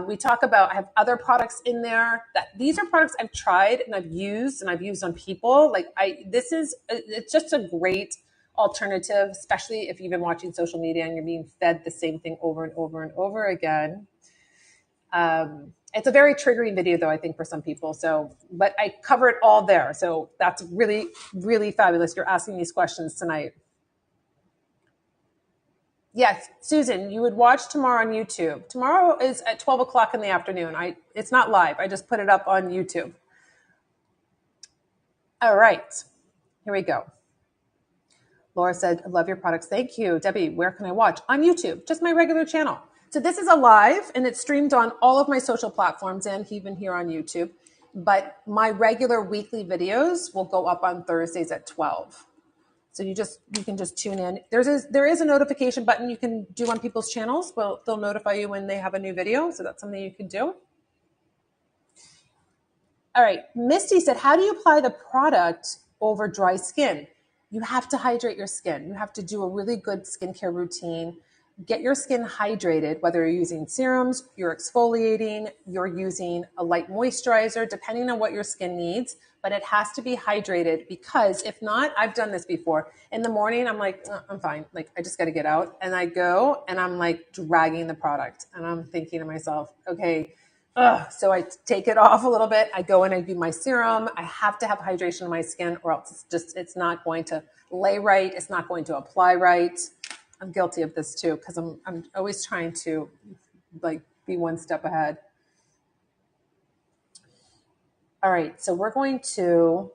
We talk about, I have other products in there these are products I've tried and I've used on people. It's just a great alternative, especially if you've been watching social media and you're being fed the same thing over and over and over again. It's a very triggering video though, I think, for some people. But I cover it all there. So that's really, really fabulous. You're asking these questions tonight. Yes, Susan, you would watch tomorrow on YouTube. Tomorrow is at 12 o'clock in the afternoon. It's not live. I just put it up on YouTube. All right, here we go. Laura said, I love your products. Thank you. Debbie, where can I watch? On YouTube, just my regular channel. So this is a live and it's streamed on all of my social platforms and even here on YouTube. But my regular weekly videos will go up on Thursdays at 12. So you can just tune in. There is a notification button you can do on people's channels. Well, they'll notify you when they have a new video. So that's something you can do. All right. Misty said, how do you apply the product over dry skin? You have to hydrate your skin. You have to do a really good skincare routine. Get your skin hydrated, whether you're using serums, you're exfoliating, you're using a light moisturizer, depending on what your skin needs. But it has to be hydrated because if not, I've done this before. In the morning, I'm like, I'm fine. Like, I just got to get out. And I go and I'm like dragging the product. And I'm thinking to myself, okay, so I take it off a little bit. I go and I do my serum. I have to have hydration in my skin or else it's not going to lay right. It's not going to apply right. I'm guilty of this too because I'm always trying to be one step ahead. All right, so we're going to,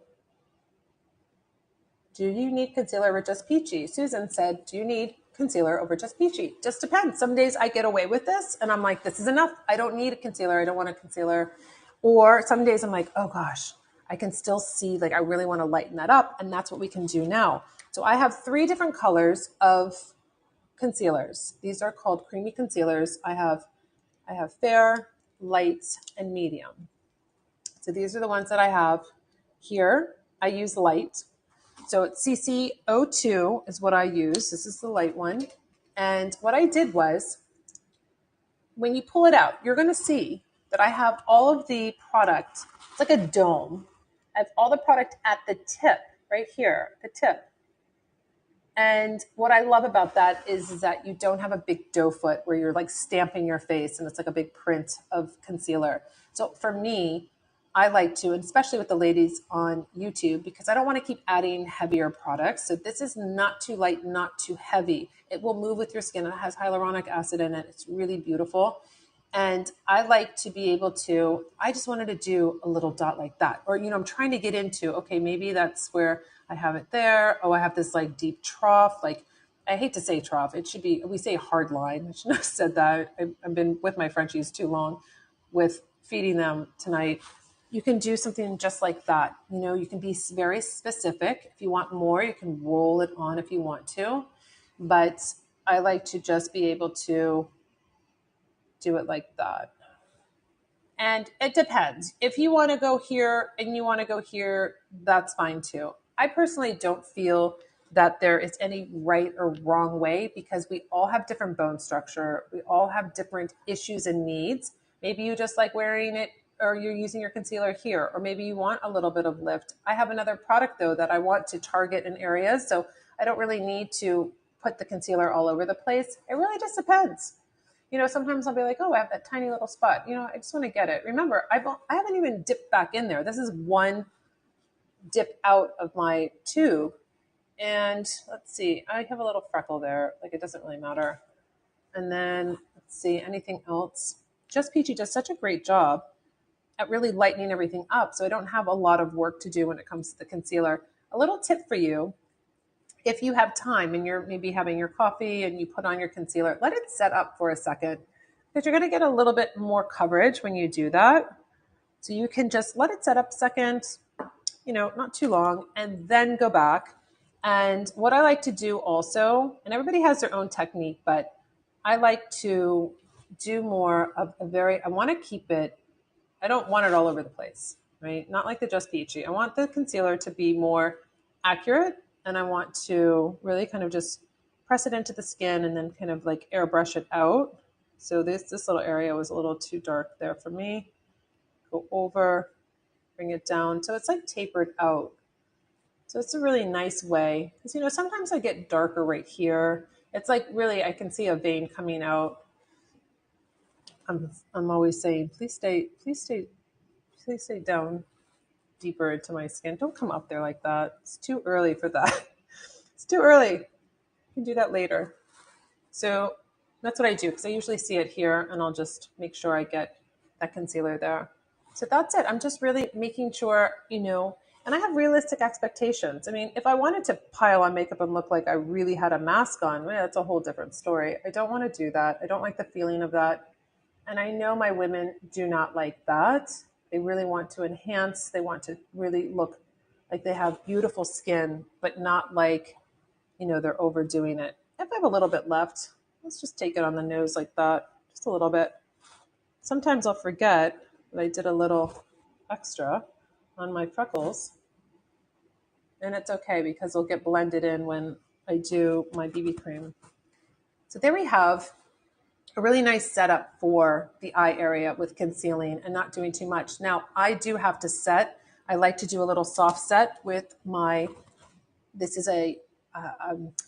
do you need concealer or just peachy? Susan said, do you need concealer over just peachy? Just depends. Some days I get away with this and I'm like, this is enough. I don't need a concealer. I don't want a concealer. Or some days I'm like, oh gosh, I can still see, I really want to lighten that up. And that's what we can do now. So I have 3 different colors of concealers. These are called creamy concealers. I have fair, light, and medium. So these are the ones that I have here. I use light. So it's CC02 is what I use. This is the light one. And what I did was, when you pull it out, you're going to see that I have all of the product. It's like a dome. I have all the product at the tip, right here, the tip. And what I love about that is that you don't have a big doe foot where you're stamping your face and it's like a big print of concealer. So for me, I like to, and especially with the ladies on YouTube, because I don't want to keep adding heavier products. So this is not too light, not too heavy. It will move with your skin. It has hyaluronic acid in it. It's really beautiful. And I like to be able to, I just wanted to do a little dot like that. Or, I'm trying to get into, okay, maybe that's where I have it there. Oh, I have this deep trough. I hate to say trough. It should be, we say hard line. I shouldn't have said that. I've been with my Frenchies too long with feeding them tonight. You can do something just like that. You can be very specific. If you want more, you can roll it on if you want to. But I like to just be able to do it like that. And it depends. If you want to go here and you want to go here, that's fine too. I personally don't feel that there is any right or wrong way because we all have different bone structure. We all have different issues and needs. Maybe you just like wearing it or you're using your concealer here, or maybe you want a little bit of lift. I have another product though that I want to target in areas. So I don't really need to put the concealer all over the place. It really just depends. Sometimes I'll be like, oh, I have that tiny little spot. I just want to get it. Remember, I haven't even dipped back in there. This is one dip out of my tube. And let's see, I have a little freckle there. Like, it doesn't really matter. And then let's see, anything else? Just Peachy does such a great job at really lightening everything up. So I don't have a lot of work to do when it comes to the concealer. A little tip for you. If you have time and you're maybe having your coffee and you put on your concealer, let it set up for a second because you're going to get a little bit more coverage when you do that. So you can just let it set up a second, not too long, and then go back. And what I like to do also, and everybody has their own technique, but I like to do more of I want to keep it, I don't want it all over the place, right? Not like the Just Peachy. I want the concealer to be more accurate, and I want to really kind of just press it into the skin and then kind of like airbrush it out. So this little area was a little too dark there for me. Go over, bring it down. So it's like tapered out. So it's a really nice way. Because, sometimes I get darker right here. It's like really, I can see a vein coming out. I'm always saying, please stay down deeper into my skin. Don't come up there like that. It's too early for that. It's too early. You can do that later. So that's what I do because I usually see it here and I'll just make sure I get that concealer there. So that's it. I'm just really making sure, and I have realistic expectations. I mean, if I wanted to pile on makeup and look like I really had a mask on, well, that's a whole different story. I don't want to do that. I don't like the feeling of that. And I know my women do not like that. They really want to enhance. They want to really look like they have beautiful skin, but not like, they're overdoing it. If I have a little bit left, let's just take it on the nose like that, just a little bit. Sometimes I'll forget that I did a little extra on my freckles. And it's okay because they'll get blended in when I do my BB cream. So there we have a really nice setup for the eye area with concealing and not doing too much. Now, I do have to set. I like to do a little soft set with this is a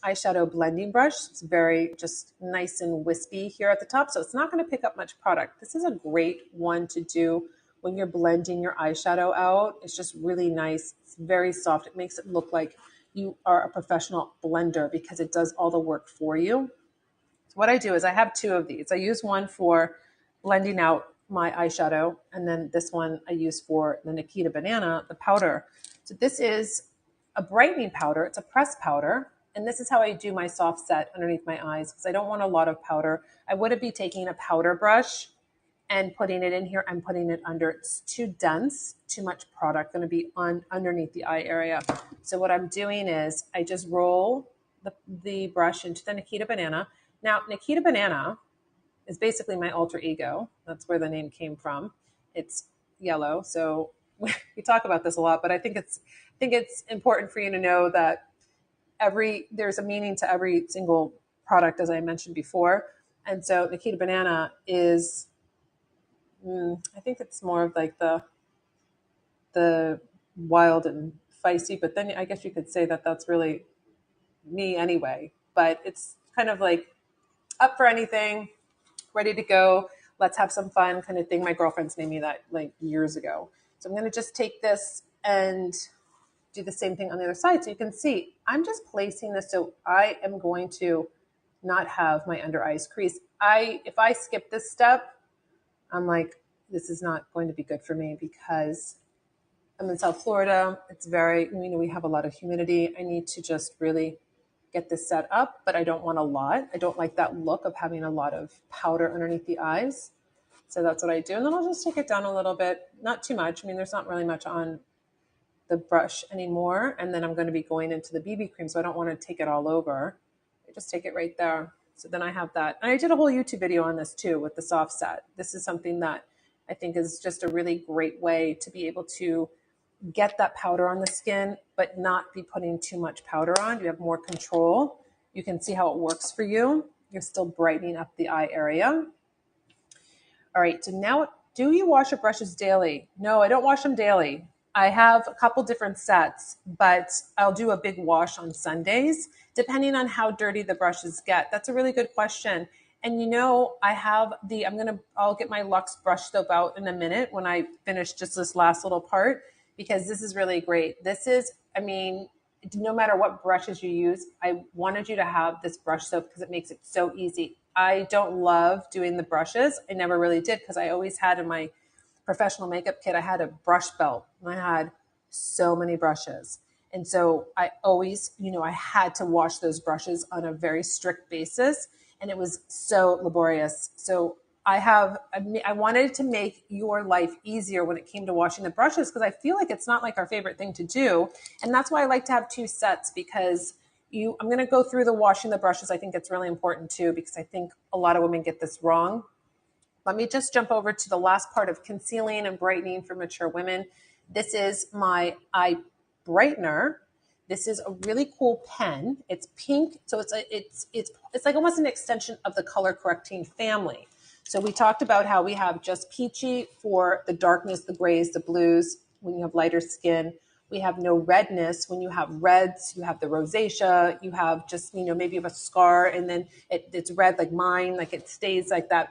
eyeshadow blending brush. It's very just nice and wispy here at the top, so it's not going to pick up much product. This is a great one to do when you're blending your eyeshadow out. It's just really nice. It's very soft. It makes it look like you are a professional blender because it does all the work for you. So what I do is I have two of these. I use one for blending out my eyeshadow, and then this one I use for the Nikita Banana, the powder. So this is a brightening powder. It's a pressed powder. And this is how I do my soft set underneath my eyes because I don't want a lot of powder. I wouldn't be taking a powder brush and putting it in here. I'm putting it under. It's too dense, too much product going to be underneath the eye area. So what I'm doing is I just roll the brush into the Nikita Banana. Now, Nikita Banana is basically my alter ego. That's where the name came from. It's yellow. So we talk about this a lot, but I think it's important for you to know that there's a meaning to every single product, as I mentioned before. And so Nikita Banana is, I think it's more of like the wild and feisty, but then I guess you could say that that's really me anyway. But it's kind of like up for anything, ready to go. Let's have some fun kind of thing. My girlfriends made me that like years ago. So I'm going to just take this and do the same thing on the other side. So you can see, I'm just placing this. So I am going to not have my under eyes crease. If I skip this step, I'm like, this is not going to be good for me because I'm in South Florida. It's very, we have a lot of humidity. I need to just really get this set up, but I don't want a lot. I don't like that look of having a lot of powder underneath the eyes. So that's what I do. And then I'll just take it down a little bit, not too much. There's not really much on the brush anymore. And then I'm going to be going into the BB cream. So I don't want to take it all over. I just take it right there. So then I have that. And I did a whole YouTube video on this too with the soft set. This is something that I think is just a really great way to be able to get that powder on the skin, but not be putting too much powder on. You have more control. You can see how it works for you. You're still brightening up the eye area. All right, so now, do you wash your brushes daily? No, I don't wash them daily. I have a couple different sets, but I'll do a big wash on Sundays, depending on how dirty the brushes get. That's a really good question. And I'll get my Luxe brush soap out in a minute when I finish just this last little part, because this is really great. No matter what brushes you use, I wanted you to have this brush soap because it makes it so easy. I don't love doing the brushes. I never really did, because I always had in my professional makeup kit, I had a brush belt and I had so many brushes. And so I always, I had to wash those brushes on a very strict basis, and it was so laborious. So I wanted to make your life easier when it came to washing the brushes, because I feel like it's not like our favorite thing to do. And that's why I like to have two sets, because I'm going to go through the washing the brushes. I think it's really important too, because I think a lot of women get this wrong. Let me just jump over to the last part of concealing and brightening for mature women. This is my eye brightener. This is a really cool pen. It's pink, so it's like almost an extension of the color correcting family. So we talked about how we have just peachy for the darkness, the grays, the blues, when you have lighter skin. We have no redness. When you have reds, you have the rosacea. You have just, maybe you have a scar and then it's red like mine, like it stays like that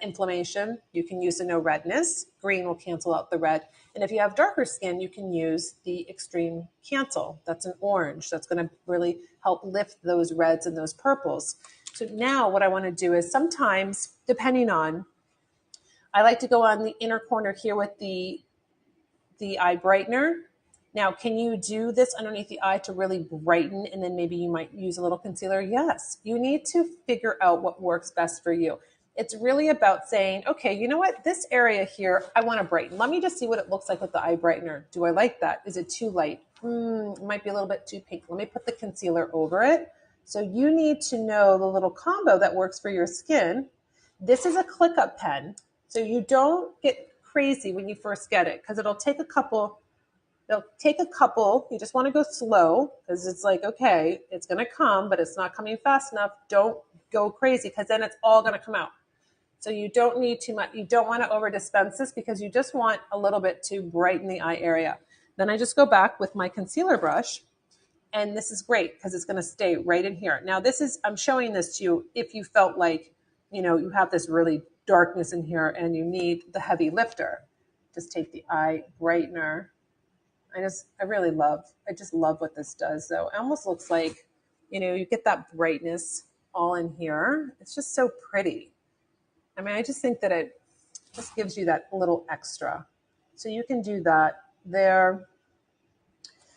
inflammation. You can use the no redness. Green will cancel out the red. And if you have darker skin, you can use the extreme cancel. That's an orange. That's going to really help lift those reds and those purples. So now what I want to do is, sometimes, depending on, I like to go on the inner corner here with the eye brightener. Now, can you do this underneath the eye to really brighten, and then maybe you might use a little concealer? Yes. You need to figure out what works best for you. It's really about saying, okay, you know what? This area here, I want to brighten. Let me just see what it looks like with the eye brightener. Do I like that? Is it too light? It might be a little bit too pink. Let me put the concealer over it. So you need to know the little combo that works for your skin. This is a click up pen. So you don't get crazy when you first get it, because it'll take a couple. You just want to go slow, because it's like, okay, it's going to come, but it's not coming fast enough. Don't go crazy, because then it's all going to come out. So you don't need too much. You don't want to over dispense this, because you just want a little bit to brighten the eye area. Then I just go back with my concealer brush, and this is great because it's going to stay right in here. Now I'm showing this to you if you felt like, you have this really darkness in here and you need the heavy lifter. Just take the eye brightener. I just love what this does, though. It almost looks like, you get that brightness all in here. It's just so pretty. I just think that it just gives you that little extra. So you can do that there.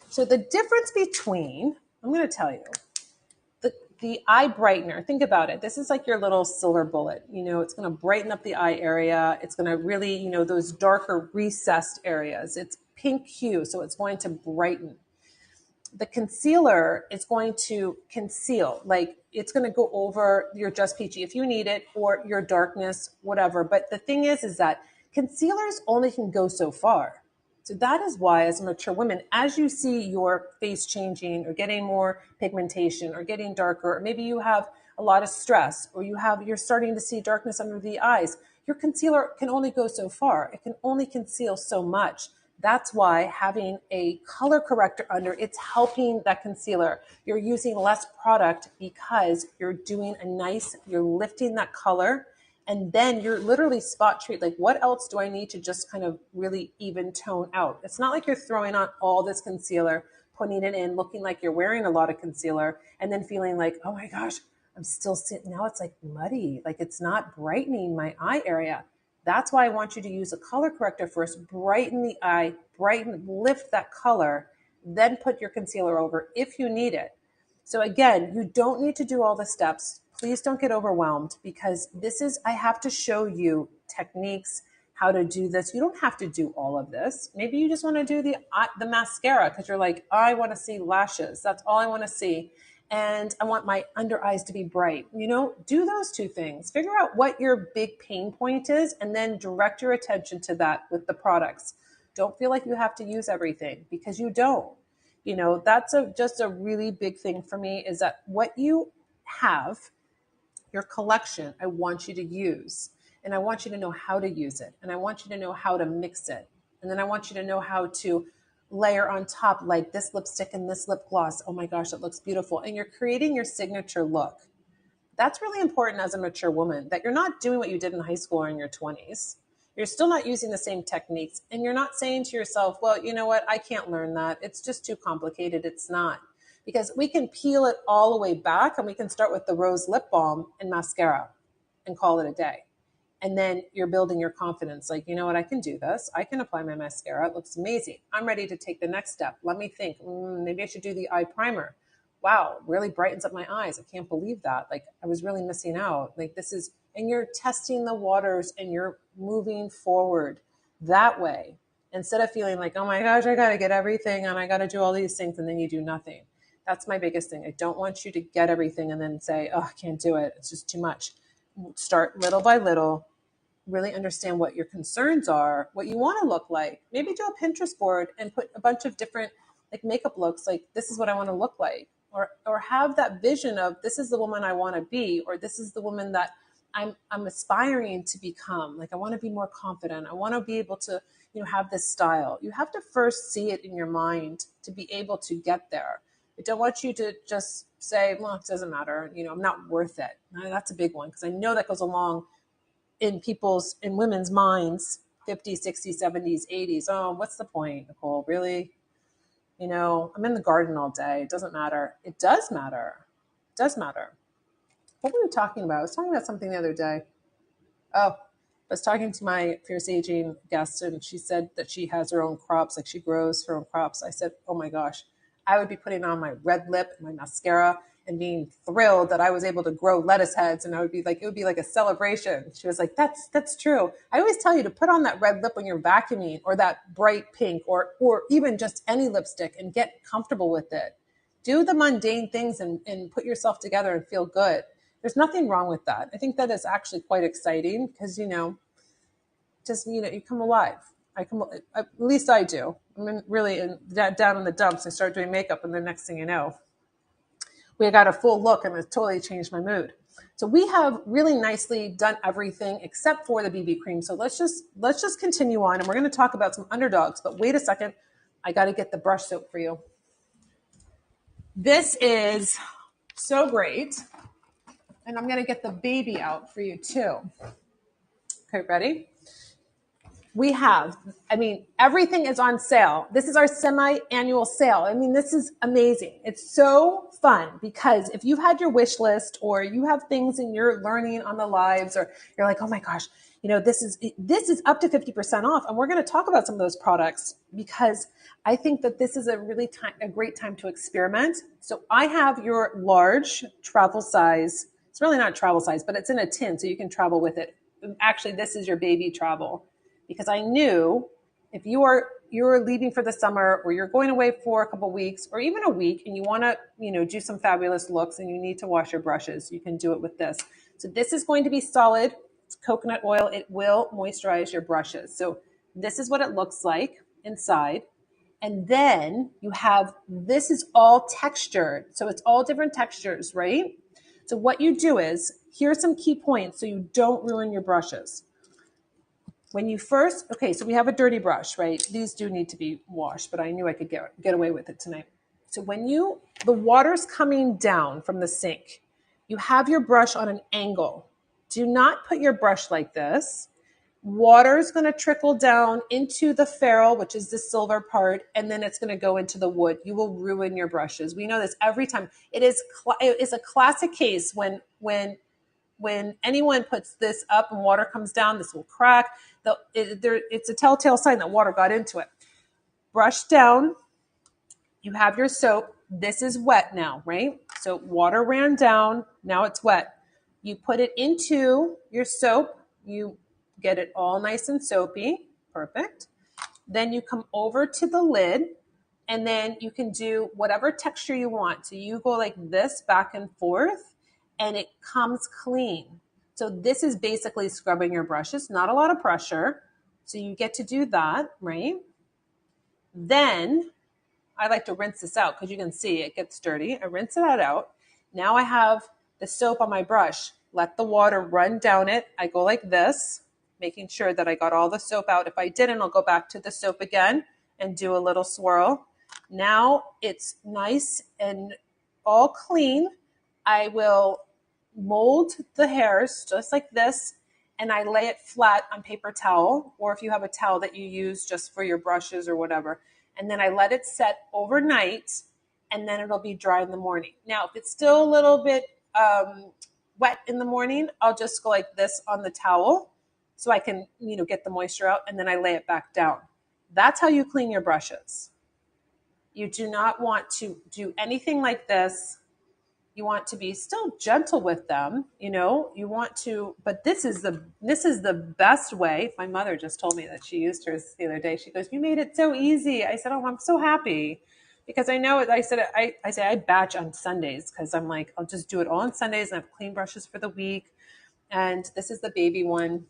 So the difference between, I'm going to tell you, the eye brightener, think about it. This is like your little silver bullet. It's going to brighten up the eye area. It's going to really, those darker recessed areas. It's pink hue, so it's going to brighten. The concealer is going to conceal, like it's going to go over your just peachy if you need it, or your darkness, whatever. But the thing is that concealers only can go so far. So that is why, as mature women, as you see your face changing or getting more pigmentation or getting darker, or maybe you have a lot of stress, or you're starting to see darkness under the eyes, your concealer can only go so far. It can only conceal so much. That's why having a color corrector under, it's helping that concealer. You're using less product because you're you're lifting that color, and then you're literally spot treat. Like, what else do I need to just kind of really even tone out? It's not like you're throwing on all this concealer, putting it in, looking like you're wearing a lot of concealer, and then feeling like, oh my gosh, I'm still sitting. Now it's like muddy. Like, it's not brightening my eye area. That's why I want you to use a color corrector first, brighten the eye, lift that color, then put your concealer over if you need it. So again, you don't need to do all the steps. Please don't get overwhelmed, because I have to show you techniques, how to do this. You don't have to do all of this. Maybe you just want to do the mascara because you're like, I want to see lashes. That's all I want to see. and I want my under eyes to be bright. You know, do those two things. Figure out what your big pain point is and then direct your attention to that with the products. Don't feel like you have to use everything, because you don't. You know, that's just a really big thing for me, is that what you have, your collection, I want you to use. And I want you to know how to use it. And I want you to know how to mix it. And then I want you to know how to layer on top, like this lipstick and this lip gloss. Oh my gosh, it looks beautiful. And you're creating your signature look. That's really important as a mature woman, that you're not doing what you did in high school or in your 20s. You're still not using the same techniques. And you're not saying to yourself, well, you know what? I can't learn that. It's just too complicated. It's not. Because we can peel it all the way back, and we can start with the rose lip balm and mascara and call it a day. And then you're building your confidence. Like, you know what? I can do this. I can apply my mascara. It looks amazing. I'm ready to take the next step. Let me think. Maybe I should do the eye primer. Wow, really brightens up my eyes. I can't believe that. Like, I was really missing out. Like, this is, and you're testing the waters and you're moving forward that way, instead of feeling like, oh my gosh, I got to get everything and I got to do all these things, and then you do nothing. That's my biggest thing. I don't want you to get everything and then say, oh, I can't do it. It's just too much. Start little by little. Really understand what your concerns are, what you want to look like. Maybe do a Pinterest board and put a bunch of different like makeup looks, like this is what I want to look like. Or have that vision of this is the woman I want to be, or this is the woman that I'm aspiring to become. Like, I want to be more confident. I want to be able to, you know, have this style. You have to first see it in your mind to be able to get there. I don't want you to just say, well, it doesn't matter. You know, I'm not worth it. That's a big one, because I know that goes along in women's minds, 50s, 60s, 70s, 80s. Oh, what's the point, Nicole? Really? You know, I'm in the garden all day. It doesn't matter. It does matter. It does matter. What were we talking about? I was talking about something the other day. Oh, I was talking to my Fierce Aging guest, and she said that she has her own crops, like she grows her own crops. I said, oh my gosh, I would be putting on my red lip, my mascara, and being thrilled that I was able to grow lettuce heads. And I would be like, it would be like a celebration. She was like, that's true. I always tell you to put on that red lip when you're vacuuming, or that bright pink, or even just any lipstick, and get comfortable with it. Do the mundane things and put yourself together and feel good. There's nothing wrong with that. I think that is actually quite exciting, because, you know, just, you know, you come alive. At least I do. I'm really down in the dumps. I start doing makeup, and the next thing you know, we got a full look, and it totally changed my mood. So we have really nicely done everything except for the BB cream. So let's just continue on, and we're going to talk about some underdogs. But wait a second, I got to get the brush soap for you. This is so great, and I'm going to get the baby out for you too. Okay, ready? We have, I mean, everything is on sale. This is our semi-annual sale. I mean, this is amazing. It's so fun, because if you've had your wish list, or you have things and you're learning on the lives, or you're like, oh my gosh, you know, this is up to 50% off. And we're going to talk about some of those products, because I think that this is a great time to experiment. So I have your large travel size. It's really not travel size, but it's in a tin, so you can travel with it. Actually, this is your baby travel. Because I knew if you're leaving for the summer, or you're going away for a couple weeks, or even a week, and you want to, you know, do some fabulous looks, and you need to wash your brushes, you can do it with this. So this is going to be solid. It's coconut oil. It will moisturize your brushes. So this is what it looks like inside. And then you have, this is all textured. So it's all different textures, right? So what you do is, here's some key points so you don't ruin your brushes. When you first, okay, so we have a dirty brush, right? These do need to be washed, but I knew I could get away with it tonight. So when the water's coming down from the sink, you have your brush on an angle. Do not put your brush like this. Water's going to trickle down into the ferrule, which is the silver part, and then it's going to go into the wood. You will ruin your brushes. We know this every time. It is a classic case when anyone puts this up and water comes down, this will crack. It's a telltale sign that water got into it. Brush down. You have your soap. This is wet now, right? So water ran down. Now it's wet. You put it into your soap. You get it all nice and soapy. Perfect. Then you come over to the lid. And then you can do whatever texture you want. So you go like this back and forth and it comes clean. So this is basically scrubbing your brushes, not a lot of pressure. So you get to do that, right? Then I like to rinse this out because you can see it gets dirty. I rinse that out. Now I have the soap on my brush. Let the water run down it. I go like this, making sure that I got all the soap out. If I didn't, I'll go back to the soap again and do a little swirl. Now it's nice and all clean. I will mold the hairs just like this, and I lay it flat on paper towel, or if you have a towel that you use just for your brushes or whatever. And then I let it set overnight, and then it'll be dry in the morning. Now, if it's still a little bit wet in the morning, I'll just go like this on the towel so I can, get the moisture out, and then I lay it back down. That's how you clean your brushes. You do not want to do anything like this. You want to be still gentle with them, you want to, but this is the best way. My mother just told me that she used hers the other day. She goes, "You made it so easy." I said, "Oh, I'm so happy." Because I know, I said, I batch on Sundays because I'm like, I'll just do it all on Sundays and I have clean brushes for the week. And this is the baby one.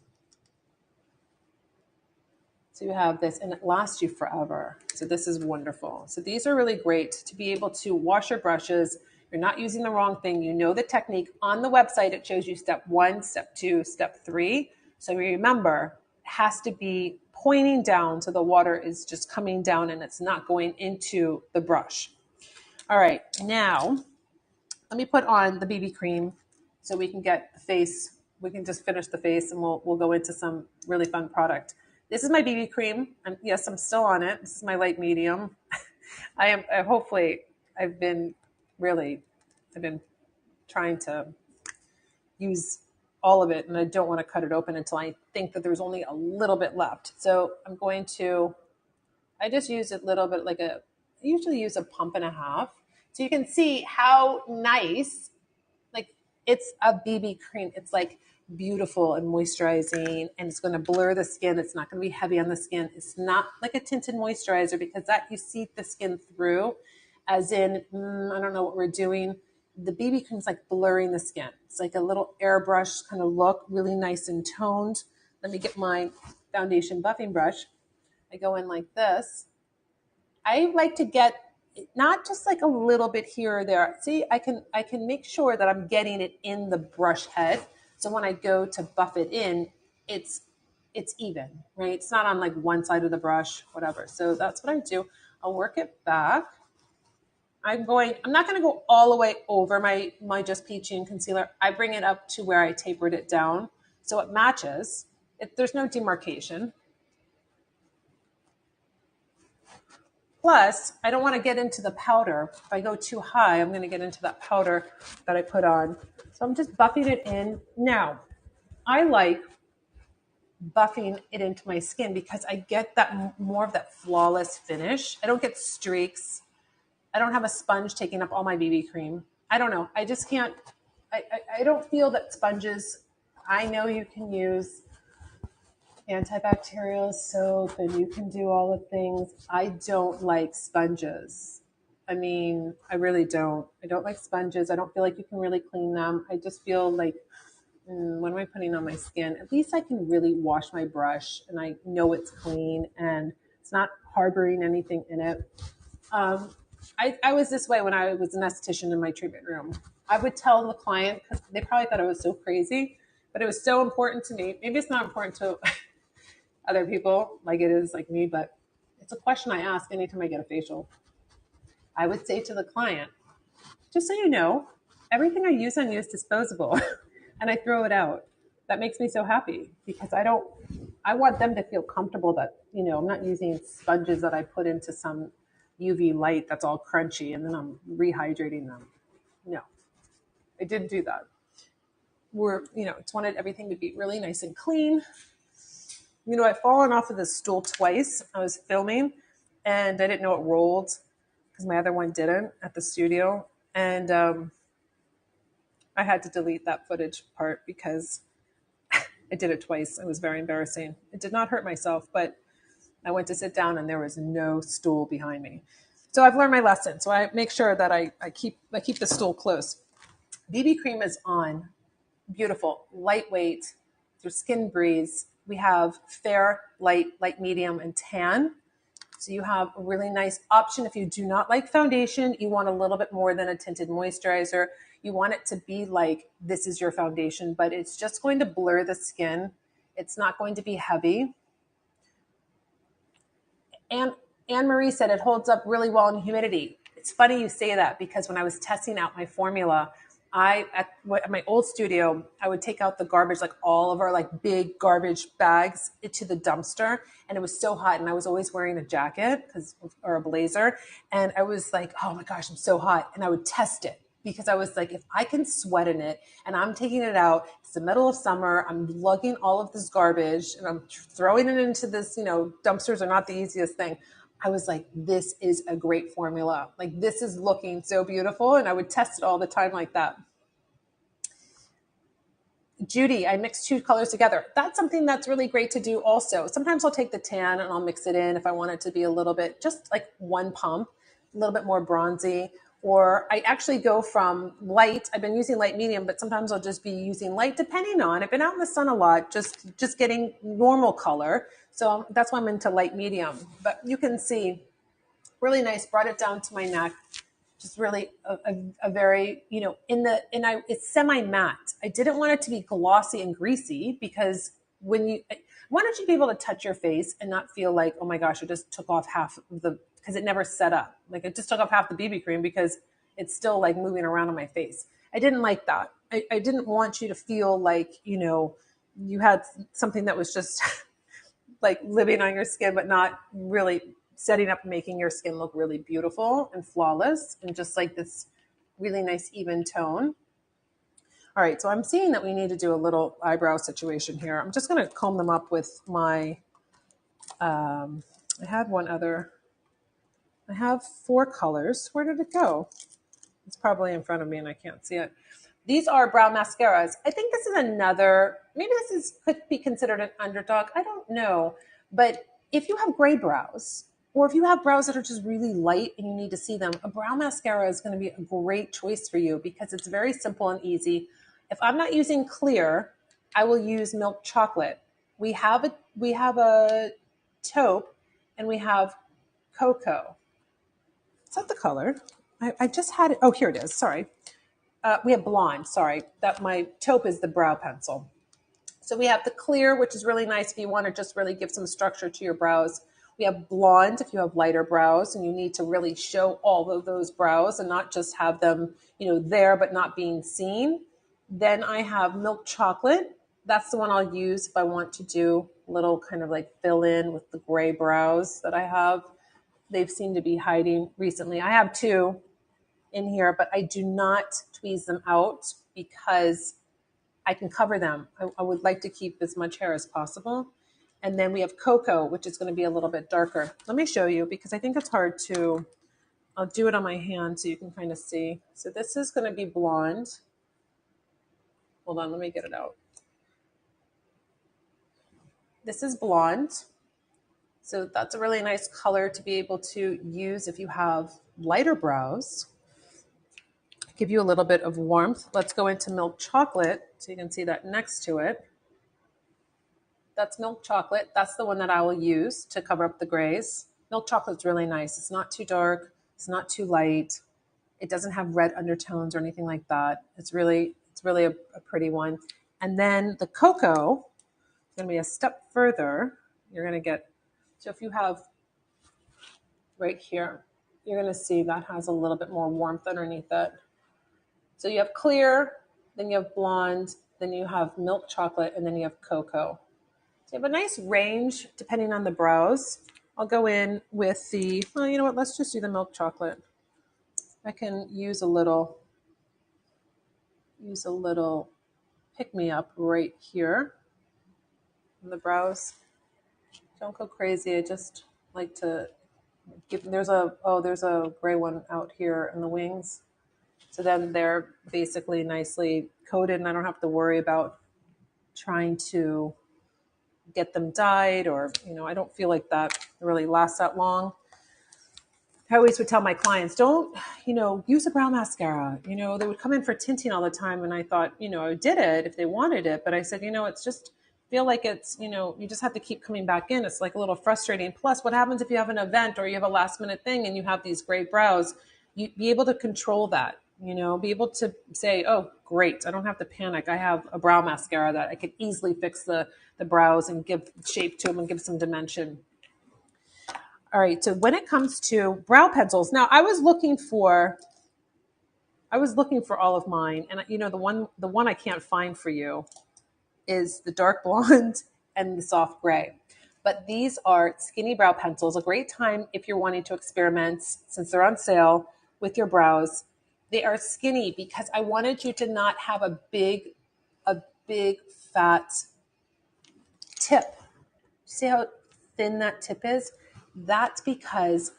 So you have this and it lasts you forever. So this is wonderful. So these are really great to be able to wash your brushes. You're not using the wrong thing. You know the technique. On the website, it shows you step 1, step 2, step 3. So remember, it has to be pointing down so the water is just coming down and it's not going into the brush. All right, now let me put on the BB cream so we can get the face. We can just finish the face and we'll go into some really fun product. This is my BB cream. Yes, I'm still on it. This is my light medium. Hopefully, I've been trying to use all of it, and I don't want to cut it open until I think that there's only a little bit left. So I just use a little bit I usually use a pump and a half. So you can see how nice, it's a BB cream. It's beautiful and moisturizing, and it's going to blur the skin. It's not going to be heavy on the skin. It's not like a tinted moisturizer because that you see the skin through, as in, I don't know what we're doing. The BB cream is blurring the skin. It's like a little airbrush kind of look, really nice and toned. Let me get my foundation buffing brush. I go in like this. I like to get not just a little bit here or there. See, I can make sure that I'm getting it in the brush head. So when I go to buff it in, it's even, right? It's not on one side of the brush, whatever. So that's what I do. I'll work it back. I'm not going to go all the way over my Just Peachy and concealer. I bring it up to where I tapered it down so it matches. There's no demarcation. Plus, I don't want to get into the powder. If I go too high, I'm going to get into that powder that I put on. So I'm just buffing it in. Now, I like buffing it into my skin because I get that more of that flawless finish. I don't get streaks. I don't have a sponge taking up all my BB cream. I don't know. I just can't. I don't feel that sponges. I know you can use antibacterial soap and you can do all the things. I don't like sponges. I mean, I really don't. I don't like sponges. I don't feel like you can really clean them. I just feel like, what am I putting on my skin? At least I can really wash my brush and I know it's clean and it's not harboring anything in it. I was this way when I was an esthetician in my treatment room. I would tell the client, because they probably thought I was so crazy, but it was so important to me. Maybe it's not important to other people like it is like me, but it's a question I ask anytime I get a facial. I would say to the client, just so you know, everything I use on you is disposable and I throw it out. That makes me so happy because I want them to feel comfortable that, I'm not using sponges that I put into some UV light that's all crunchy and then I'm rehydrating them. No, I didn't do that. Just wanted everything to be really nice and clean. I've fallen off of this stool twice. I was filming and I didn't know it rolled because my other one didn't at the studio. And I had to delete that footage part because I did it twice. It was very embarrassing. It did not hurt myself, but I went to sit down and there was no stool behind me. So I've learned my lesson. So I make sure that I keep the stool close. BB cream is on. Beautiful, lightweight, through skin breeze. We have fair, light, light medium, and tan. So you have a really nice option. If you do not like foundation, you want a little bit more than a tinted moisturizer. You want it to be like this is your foundation, but it's just going to blur the skin. It's not going to be heavy. And Anne-Marie said it holds up really well in humidity. It's funny you say that because when I was testing out my formula, at my old studio, I would take out the garbage, like all of our like big garbage bags into the dumpster. And it was so hot. And I was always wearing a jacket or a blazer. And I was like, oh my gosh, I'm so hot. And I would test it because I was like, if I can sweat in it and I'm taking it out, it's the middle of summer, I'm lugging all of this garbage and I'm throwing it into this, dumpsters are not the easiest thing. I was like, this is a great formula. Like, this is looking so beautiful. And I would test it all the time like that. Judy, I mix two colors together. That's something that's really great to do also. Sometimes I'll take the tan and I'll mix it in if I want it to be a little bit, just like one pump, a little bit more bronzy. Or I actually go from light. I've been using light medium, but sometimes I'll just be using light depending on. I've been out in the sun a lot, just getting normal color. So that's why I'm into light medium. But you can see, really nice, brought it down to my neck. Just really a very, it's semi-matte. I didn't want it to be glossy and greasy because why don't you be able to touch your face and not feel like, oh my gosh, I just took off half of because it never set up. Like it just took off half the BB cream because it's still like moving around on my face. I didn't like that. I didn't want you to feel like, you had something that was just like living on your skin, but not really setting up and making your skin look really beautiful and flawless and just like this really nice even tone. All right, so I'm seeing that we need to do a little eyebrow situation here. I'm just going to comb them up with my, I have 4 colors. Where did it go? It's probably in front of me and I can't see it. These are brow mascaras. I think this is maybe could be considered an underdog. I don't know. But if you have gray brows, or if you have brows that are just really light and you need to see them, a brow mascara is going to be a great choice for you because it's very simple and easy. If I'm not using clear, I will use milk chocolate. We have a taupe and we have cocoa. Is that the color? I just had it. Oh, here it is. Sorry. We have blonde. Sorry. That my taupe is the brow pencil. So we have the clear, which is really nice if you want to just really give some structure to your brows. We have blonde if you have lighter brows and you need to really show all of those brows and not just have them, there but not being seen. Then I have milk chocolate. That's the one I'll use if I want to do a little kind of like fill in with the gray brows that I have. They've seemed to be hiding recently. I have 2 in here, but I do not tweeze them out because I can cover them. I would like to keep as much hair as possible. And then we have cocoa, which is going to be a little bit darker. Let me show you because I think it's hard I'll do it on my hand so you can kind of see. So this is going to be blonde. Hold on, let me get it out. This is blonde. So that's a really nice color to be able to use if you have lighter brows. Give you a little bit of warmth. Let's go into milk chocolate so you can see that next to it. That's milk chocolate. That's the one that I will use to cover up the grays. Milk chocolate's really nice. It's not too dark. It's not too light. It doesn't have red undertones or anything like that. It's really a pretty one. And then the cocoa is going to be a step further. You're going to get, so if you have right here, you're going to see that has a little bit more warmth underneath it. So you have clear, then you have blonde, then you have milk chocolate, and then you have cocoa. So you have a nice range depending on the brows. I'll go in with well, you know what? Let's just do the milk chocolate. I can use a little pick-me-up right here on the brows. Don't go crazy. I just like to there's a gray one out here in the wings. So then they're basically nicely coated and I don't have to worry about trying to get them dyed or, I don't feel like that really lasts that long. I always would tell my clients, don't, use a brow mascara. They would come in for tinting all the time. And I thought, I did it if they wanted it. But I said, it's just feel like it's, you just have to keep coming back in. It's like a little frustrating. Plus, what happens if you have an event or you have a last minute thing and you have these great brows? You be able to control that, be able to say, oh, great. I don't have to panic. I have a brow mascara that I could easily fix the brows and give shape to them and give some dimension. All right, so when it comes to brow pencils, now I was looking for all of mine, and the one I can't find for you is the dark blonde and the soft gray. But these are skinny brow pencils, a great time if you're wanting to experiment since they're on sale with your brows. They are skinny because I wanted you to not have a big fat tip. See how thin that tip is? That's because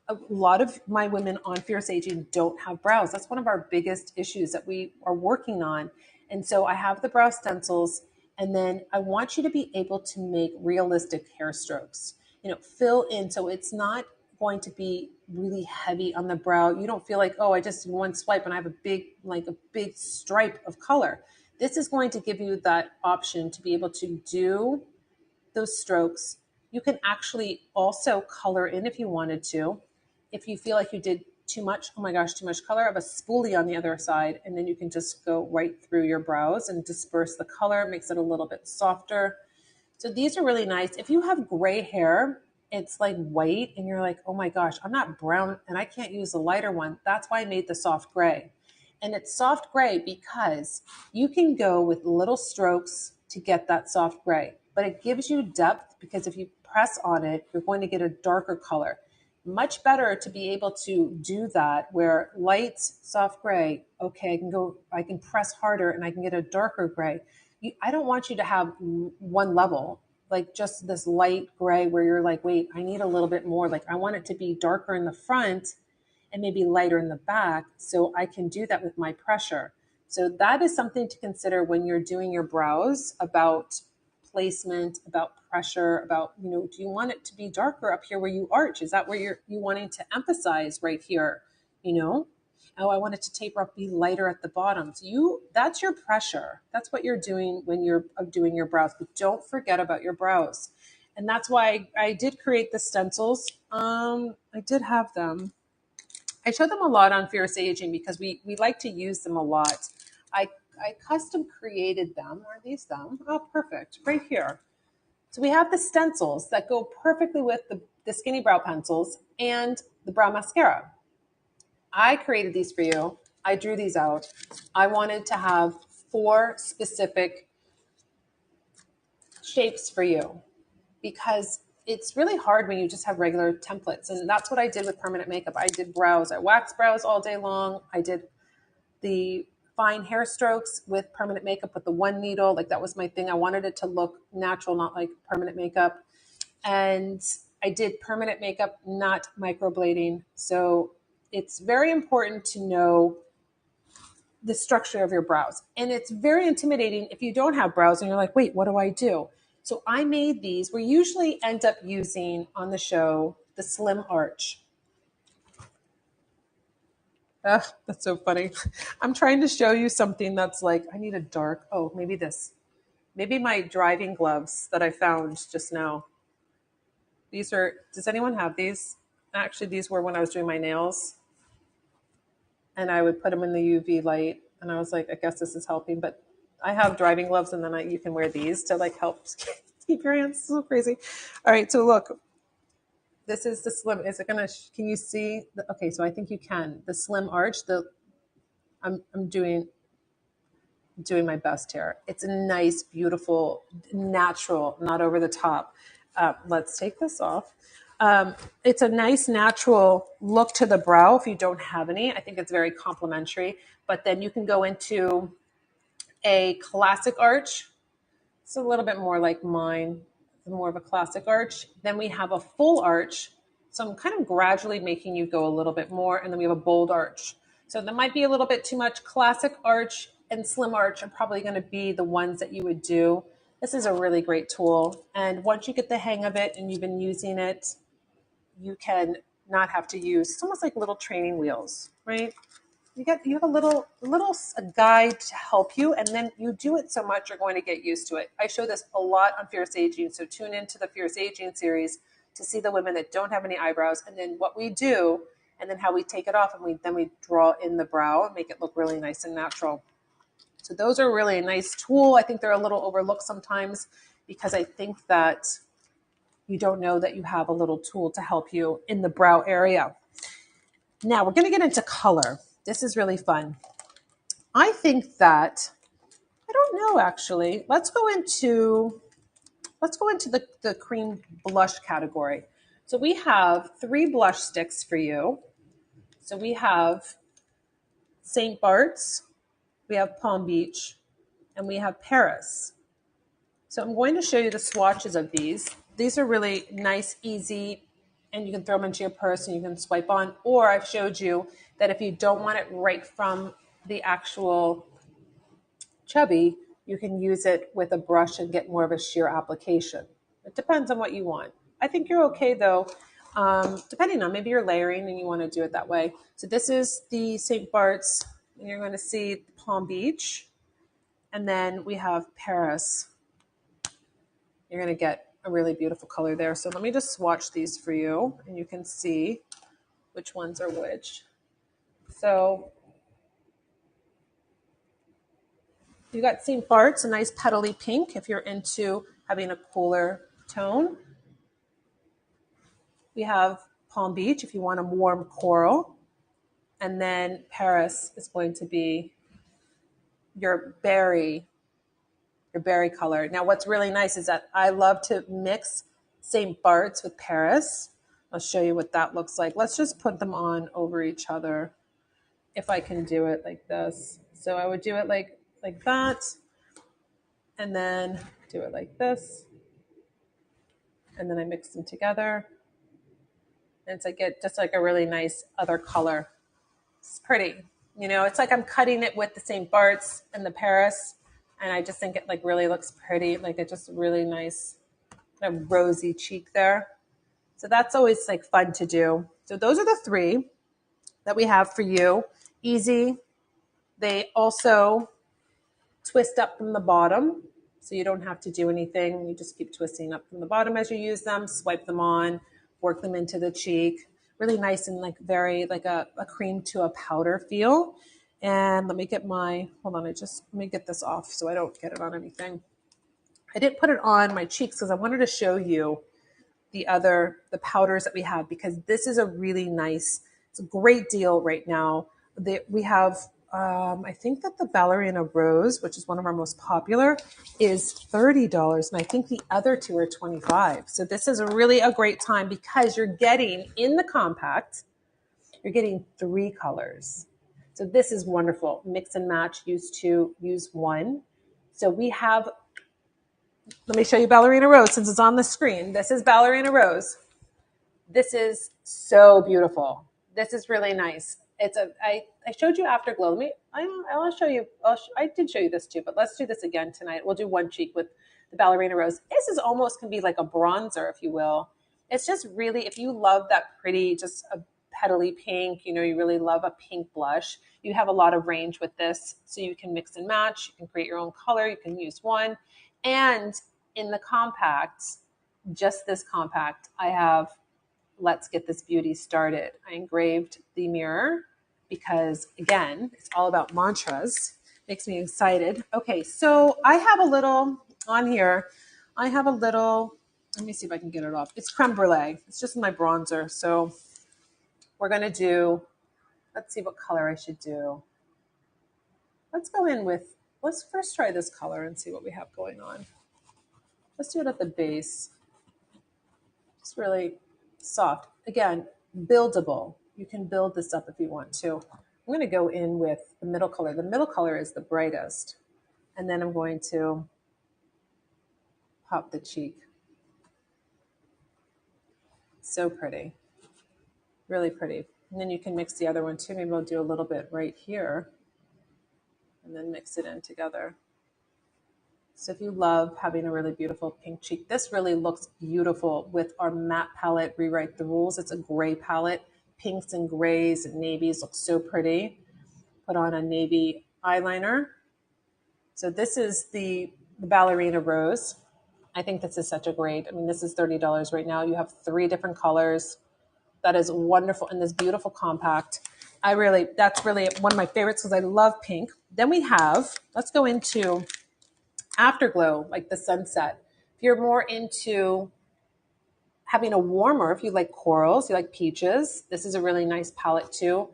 a lot of my women on Fierce Aging don't have brows. That's one of our biggest issues that we are working on. And so I have the brow stencils, and then I want you to be able to make realistic hair strokes. Fill in so it's not going to be really heavy on the brow. You don't feel like, oh, I just did one swipe and I have a big stripe of color. This is going to give you that option to be able to do those strokes. You can actually also color in if you wanted to. If you feel like you did too much, oh my gosh, too much color, I have a spoolie on the other side, and then you can just go right through your brows and disperse the color. It makes it a little bit softer. So these are really nice. If you have gray hair, it's like white, and you're like, oh my gosh, I'm not brown, and I can't use a lighter one. That's why I made the soft gray. And it's soft gray because you can go with little strokes to get that soft gray, but it gives you depth because if you press on it, you're going to get a darker color. Much better to be able to do that where light, soft gray, okay, I can press harder and I can get a darker gray. I don't want you to have one level, like just this light gray where you're like, wait, I need a little bit more. Like I want it to be darker in the front and maybe lighter in the back so I can do that with my pressure. So that is something to consider when you're doing your brows about placement, about pressure, about, do you want it to be darker up here where you arch? Is that where you wanting to emphasize right here? Oh, I want it to taper up, be lighter at the bottom. So that's your pressure. That's what you're doing when you're doing your brows, but don't forget about your brows. And that's why I did create the stencils. I did have them. I show them a lot on Fierce Aging because we like to use them a lot. I custom created them. Are these them? Oh, perfect. Right here. So we have the stencils that go perfectly with the skinny brow pencils and the brow mascara. I created these for you. I drew these out. I wanted to have 4 specific shapes for you because it's really hard when you just have regular templates. And that's what I did with permanent makeup. I did brows. I waxed brows all day long. I did the fine hair strokes with permanent makeup with the one needle. Like that was my thing. I wanted it to look natural, not like permanent makeup. And I did permanent makeup, not microblading. So it's very important to know the structure of your brows. And it's very intimidating if you don't have brows and you're like, wait, what do I do? So I made these. We usually end up using on the show the slim arch. That's so funny. I'm trying to show you something that's like, I need a dark, oh, maybe this. Maybe my driving gloves that I found just now. These are, does anyone have these? Actually, these were when I was doing my nails. And I would put them in the UV light. And I was like, I guess this is helping. But I have driving gloves, and then you can wear these to like help keep your hands so crazy. All right, so look. This is the slim. Is it gonna? Can you see? Okay, so I think you can. The slim arch. I'm doing my best here. It's a nice, beautiful, natural, not over the top. Let's take this off. It's a nice, natural look to the brow if you don't have any. I think it's very complimentary. But then you can go into a classic arch. It's a little bit more like mine, more of a classic arch. Then we have a full arch. So I'm kind of gradually making you go a little bit more. And then we have a bold arch. So that might be a little bit too much. Classic arch and slim arch are probably going to be the ones that you would do. This is a really great tool. And once you get the hang of it and you've been using it, you can not have to use, it's almost like little training wheels, right? You have a guide to help you, and then you do it so much you're going to get used to it. I show this a lot on Fierce Aging, so tune into the Fierce Aging series to see the women that don't have any eyebrows, and then what we do, and then how we take it off, and then we draw in the brow and make it look really nice and natural. So those are really a nice tool. I think they're a little overlooked sometimes because I think that you don't know that you have a little tool to help you in the brow area. Now we're going to get into color. This is really fun. I think that, I don't know actually. Let's go into the cream blush category. So we have 3 blush sticks for you. So we have St. Bart's, we have Palm Beach, and we have Paris. So I'm going to show you the swatches of these. These are really nice, easy, and you can throw them into your purse and you can swipe on. Or I've showed you that if you don't want it right from the actual chubby, you can use it with a brush and get more of a sheer application. It depends on what you want. I think you're okay though, depending on maybe you're layering and you want to do it that way. So this is the St. Bart's, and you're going to see Palm Beach, and then we have Paris. You're going to get a really beautiful color there. So let me just swatch these for you and you can see which ones are which. So you got St. Bart's, a nice petally pink if you're into having a cooler tone. We have Palm Beach if you want a warm coral. And then Paris is going to be your berry color. Now, what's really nice is that I love to mix St. Bart's with Paris. I'll show you what that looks like. Let's just put them on over each other if I can do it like this. So I would do it like that, and then do it like this. And then I mix them together. And it's like just like a really nice other color. It's pretty. You know, it's like I'm cutting it with the St. Bart's and the Paris. And I just think it like really looks pretty. Like it's just really nice, kind of rosy cheek there. So that's always like fun to do. So those are the 3 that we have for you. Easy. They also twist up from the bottom. So you don't have to do anything. You just keep twisting up from the bottom as you use them, swipe them on, work them into the cheek. Really nice and like very like a cream to a powder feel. And let me get hold on, let me get this off so I don't get it on anything. I didn't put it on my cheeks because I wanted to show you the powders that we have, because this is a really nice, it's a great deal right now. We have, I think that the Ballerina Rose, which is one of our most popular, is $30. And I think the other 2 are $25. So this is really a great time because you're getting in the compact, you're getting 3 colors. So this is wonderful. Mix and match, use 2, use 1. So we have, let me show you Ballerina Rose since it's on the screen. This is Ballerina Rose. This is so beautiful. This is really nice. I showed you Afterglow. I'll show you. I did show you this too, but let's do this again tonight. We'll do one cheek with the Ballerina Rose. This is almost can be like a bronzer, if you will. It's just really, if you love that pretty, just a petally pink, you know, you really love a pink blush, you have a lot of range with this. So you can mix and match. You can create your own color. You can use 1. And in the compact, just this compact, I have Let's Get This Beauty Started. I engraved the mirror because, again, it's all about mantras. Makes me excited. Okay, so I have a little on here. I have a little, let me see if I can get it off. It's creme brulee. It's just my bronzer. So we're going to do, let's see what color I should do. Let's go in with, let's first try this color and see what we have going on. Let's do it at the base. Just really soft. Again, buildable. You can build this up if you want to. I'm going to go in with the middle color. The middle color is the brightest. And then I'm going to pop the cheek. So pretty. Really pretty. And then you can mix the other one too. Maybe we'll do a little bit right here. And then mix it in together. So if you love having a really beautiful pink cheek, this really looks beautiful with our matte palette, Rewrite the Rules. It's a gray palette. Pinks and grays and navies look so pretty. Put on a navy eyeliner. So this is the Ballerina Rose. I think this is such a great, I mean, this is $30 right now. You have 3 different colors. That is wonderful. And this beautiful compact. That's really one of my favorites because I love pink. Then we have, let's go into Afterglow, like the sunset. If you're more into having a warmer, if you like corals, you like peaches, this is a really nice palette too.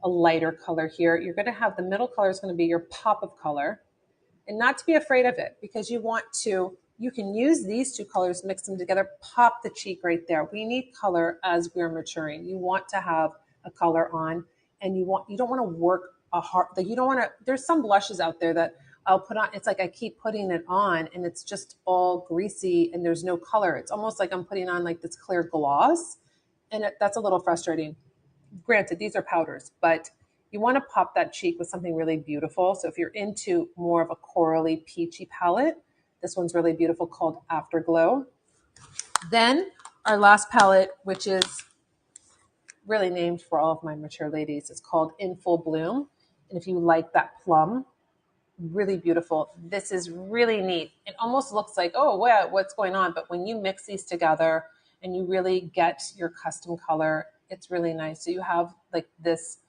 A lighter color here. You're going to have the middle color is going to be your pop of color. And not to be afraid of it because you can use these 2 colors, mix them together, pop the cheek right there. We need color as we're maturing. You want to have a color on and you don't want to work there's some blushes out there that I'll put on. It's like I keep putting it on and it's just all greasy and there's no color. It's almost like I'm putting on like this clear gloss and that's a little frustrating. Granted, these are powders, but you want to pop that cheek with something really beautiful. So if you're into more of a corally peachy palette, this one's really beautiful called Afterglow. Then our last palette, which is really named for all of my mature ladies, is called In Full Bloom. And if you like that plum, really beautiful. This is really neat. It almost looks like, oh, wow, what's going on? But when you mix these together and you really get your custom color, it's really nice. So you have like this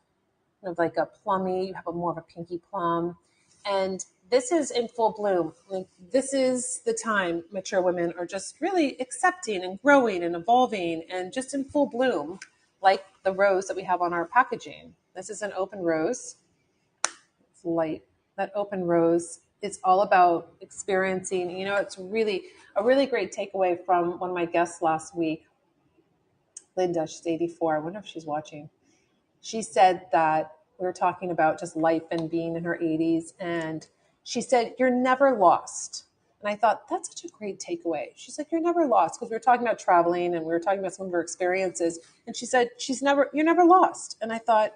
kind of like a plummy, you have more of a pinky plum. And this is In Full Bloom. Like this is the time mature women are just really accepting and growing and evolving and just in full bloom, like the rose that we have on our packaging. This is an open rose. It's light. That open rose is all about experiencing, it's really a really great takeaway from one of my guests last week, Linda. She's 84. I wonder if she's watching. She said that we were talking about just life and being in her 80s. And she said, you're never lost. And I thought, that's such a great takeaway. She's like, you're never lost. Because we were talking about traveling and we were talking about some of her experiences. And she said, you're never lost. And I thought,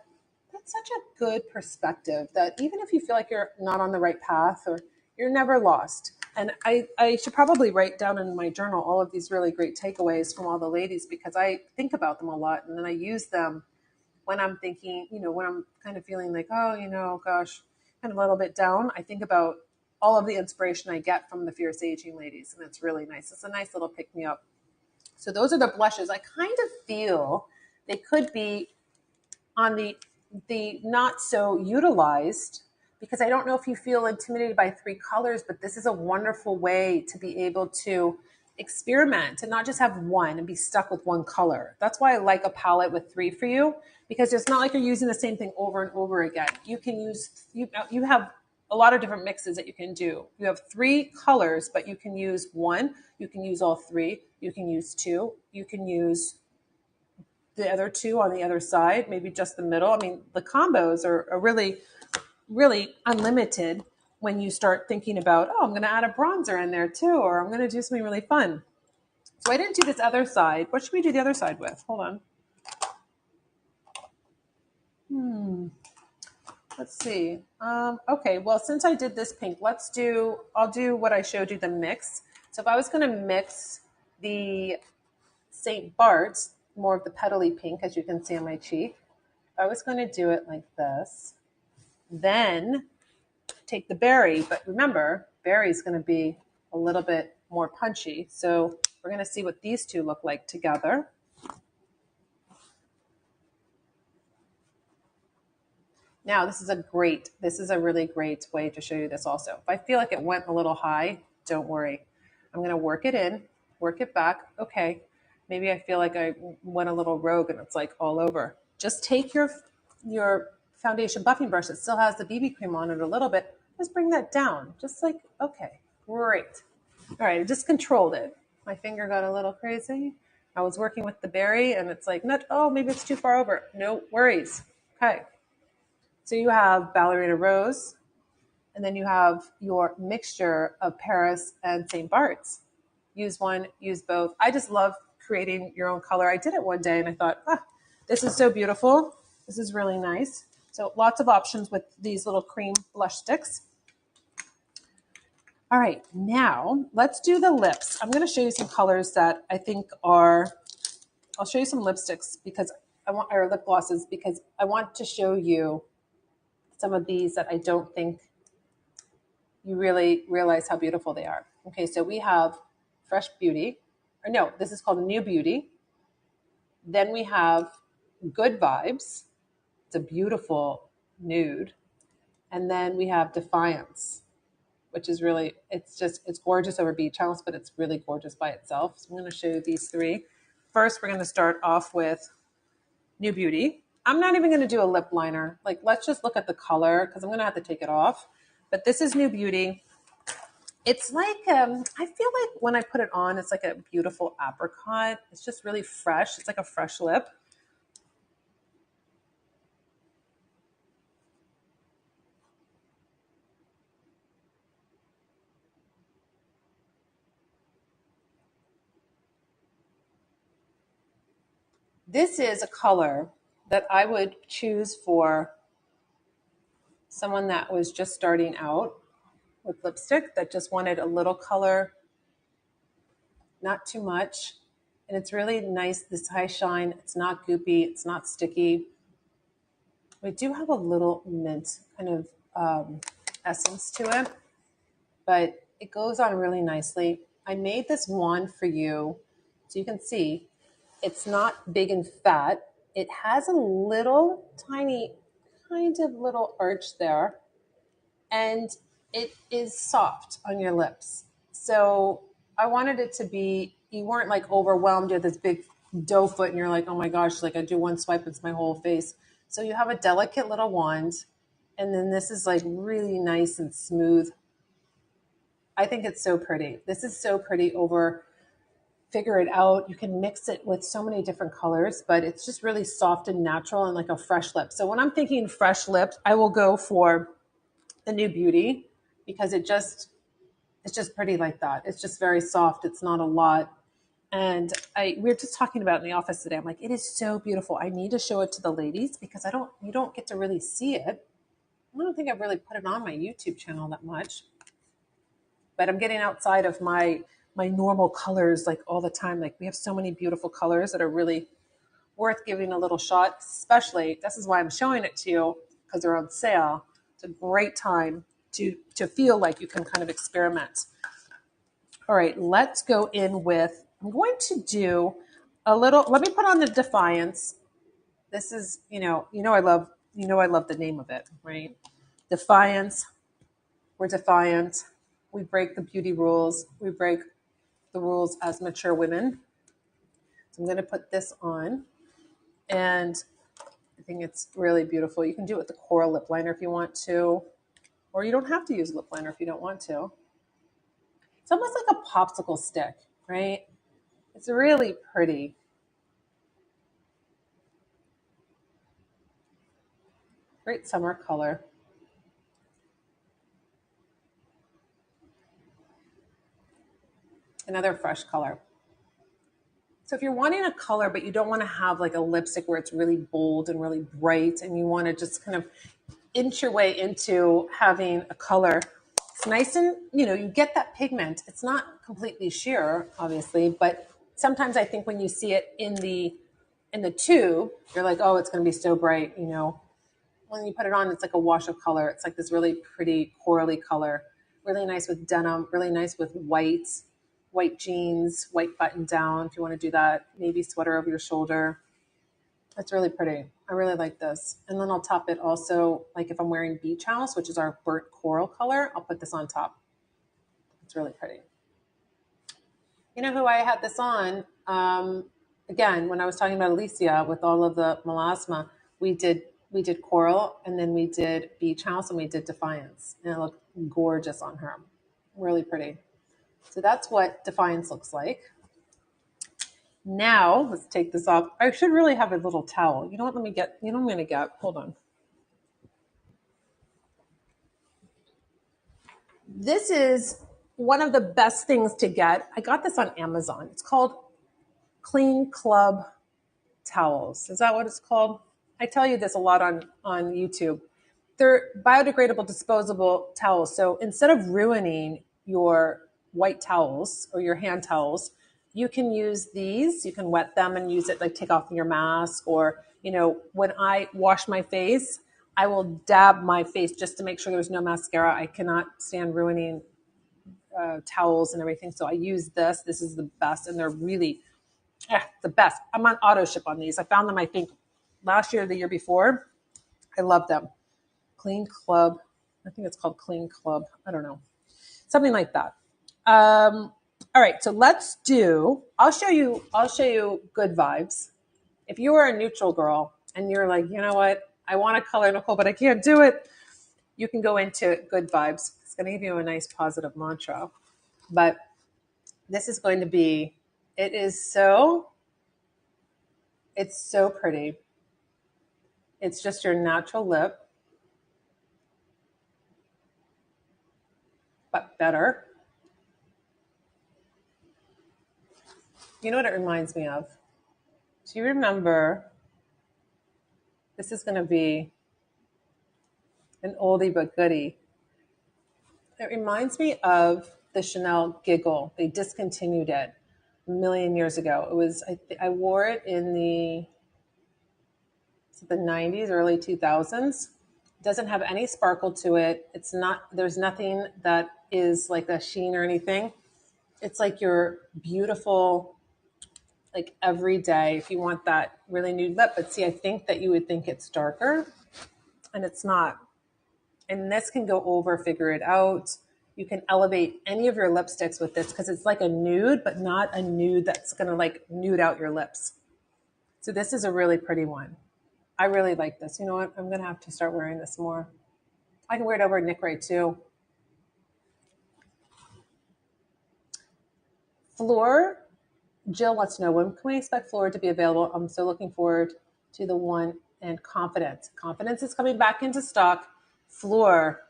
that's such a good perspective that even if you feel like you're not on the right path or you're never lost. And I should probably write down in my journal all of these really great takeaways from all the ladies because I think about them a lot and then I use them when I'm thinking, when I'm kind of feeling like, oh, gosh, kind of a little bit down. I think about all of the inspiration I get from the Fierce Aging ladies, and it's really nice. It's a nice little pick-me-up. So those are the blushes. I kind of feel they could be on the not so utilized because I don't know if you feel intimidated by 3 colors, but this is a wonderful way to be able to experiment and not just have one and be stuck with one color. That's why I like a palette with 3 for you because it's not like you're using the same thing over and over again. You can use, you have a lot of different mixes that you can do. You have 3 colors, but you can use 1, you can use all 3, you can use 2, you can use the other 2 on the other side, maybe just the middle. I mean, the combos are really, really unlimited when you start thinking about, oh, I'm going to add a bronzer in there too, or I'm going to do something really fun. So I didn't do this other side. What should we do the other side with? Hold on. Let's see. Okay, well, since I did this pink, I'll do what I showed you, the mix. So if I was going to mix the St. Bart's, more of the petally pink, as you can see on my cheek, if I was going to do it like this, then take the berry. But remember, berry is going to be a little bit more punchy. So we're going to see what these 2 look like together. Now, this is a really great way to show you this also. If I feel like it went a little high, don't worry. I'm going to work it in, work it back. Okay, maybe I feel like I went a little rogue and it's like all over. Just take your foundation buffing brush that still has the BB cream on it a little bit. Just bring that down. Just like, okay, great. All right, I just controlled it. My finger got a little crazy. I was working with the berry and it's like, maybe it's too far over. No worries. Okay. So you have Ballerina Rose, and then you have your mixture of Paris and St. Bart's. Use one, use both. I just love creating your own color. I did it one day and I thought, this is so beautiful. This is really nice. So lots of options with these little cream blush sticks. All right, now let's do the lips. I'm going to show you some colors that I think are, I'll show you some lipsticks because I want, or lip glosses, because I want to show you some of these that I don't think you really realize how beautiful they are. Okay, so we have Fresh Beauty, or no, this is called New Beauty. Then we have Good Vibes. It's a beautiful nude. And then we have Defiance, which is really, it's gorgeous over beach house, but it's really gorgeous by itself. So I'm going to show you these three. First, we're going to start off with New Beauty. I'm not even going to do a lip liner. Like, let's just look at the color because I'm going to have to take it off. But this is New Beauty. It's like, I feel like when I put it on, it's like a beautiful apricot. It's just really fresh. It's like a fresh lip. This is a color that I would choose for someone that was just starting out with lipstick, that just wanted a little color, not too much. And it's really nice, this high shine. It's not goopy. It's not sticky. We do have a little mint kind of essence to it, but it goes on really nicely. I made this wand for you so you can see it's not big and fat. It has a little tiny kind of little arch there, and it is soft on your lips. So I wanted it to be, you weren't like overwhelmed with this big doe foot and you're like, oh my gosh, like I do one swipe, it's my whole face. So you have a delicate little wand, and then this is like really nice and smooth. I think it's so pretty. This is so pretty over, figure it out. You can mix it with so many different colors, but it's just really soft and natural and like a fresh lip. So when I'm thinking fresh lips, I will go for the New Beauty because it's just pretty like that. It's just very soft. It's not a lot. And we were just talking about it in the office today. I'm like, it is so beautiful. I need to show it to the ladies because you don't get to really see it. I don't think I've really put it on my YouTube channel that much, but I'm getting outside of my normal colors like all the time. Like we have so many beautiful colors that are really worth giving a little shot, especially, this is why I'm showing it to you because they're on sale. It's a great time to feel like you can kind of experiment. All right, let's go in with, I'm going to do a little, let me put on the Defiance. This is, I love the name of it, right? Defiance. We're defiant. We break the beauty rules. We break the rules as mature women. So I'm going to put this on, and I think it's really beautiful. You can do it with the coral lip liner if you want to, or you don't have to use lip liner if you don't want to. It's almost like a popsicle stick, right? It's really pretty. Great summer color. Another fresh color. So if you're wanting a color, but you don't want to have like a lipstick where it's really bold and really bright, and you want to just kind of inch your way into having a color, it's nice and, you get that pigment. It's not completely sheer, obviously, but sometimes I think when you see it in the tube, you're like, oh, it's going to be so bright, When you put it on, it's like a wash of color. It's like this really pretty corally color, really nice with denim, really nice with white jeans, white button down if you want to do that, maybe sweater over your shoulder. It's really pretty. I really like this. And then I'll top it also, like if I'm wearing Beach House, which is our burnt coral color, I'll put this on top. It's really pretty. You know who I had this on? Again, when I was talking about Alicia with all of the melasma, we did coral, and then we did Beach House, and we did Defiance. And it looked gorgeous on her. Really pretty. So that's what Defiance looks like. Now, let's take this off. I should really have a little towel. You know what? Let me get, I'm going to get, hold on. This is one of the best things to get. I got this on Amazon. It's called Clean Club Towels. Is that what it's called? I tell you this a lot on YouTube. They're biodegradable, disposable towels. So instead of ruining your white towels or your hand towels, you can use these. You can wet them and use it, like take off your mask. Or, you know, when I wash my face, I will dab my face just to make sure there's no mascara. I cannot stand ruining towels and everything. So I use this. This is the best. And they're really the best. I'm on auto ship on these. I found them, I think, last year or the year before. I love them. Clean Club. I think it's called Clean Club. I don't know. Something like that. All right, so let's do, I'll show you good vibes. If you are a neutral girl and you're like, you know what, I want to color Nikol, but I can't do it, you can go into good vibes. It's going to give you a nice positive mantra. But this is going to be, it's so pretty. It's just your natural lip, but better. You know what it reminds me of? Do you remember, this is going to be an oldie but goodie. It reminds me of the Chanel Giggle. They discontinued it a million years ago. It was, I wore it in the 90s, early 2000s. It doesn't have any sparkle to it. It's not, there's nothing that is like a sheen or anything. It's like your beautiful, like every day, if you want that really nude lip. But see, I think that you would think it's darker, and it's not. And this can go over Figure It Out. You can elevate any of your lipsticks with this because it's like a nude, but not a nude that's going to like nude out your lips. So this is a really pretty one. I really like this. You know what? I'm going to have to start wearing this more. I can wear it over Nick Ray too. Floor. Jill wants to know, when can we expect Floor to be available? I'm so looking forward to the one. And Confidence. Confidence is coming back into stock. Floor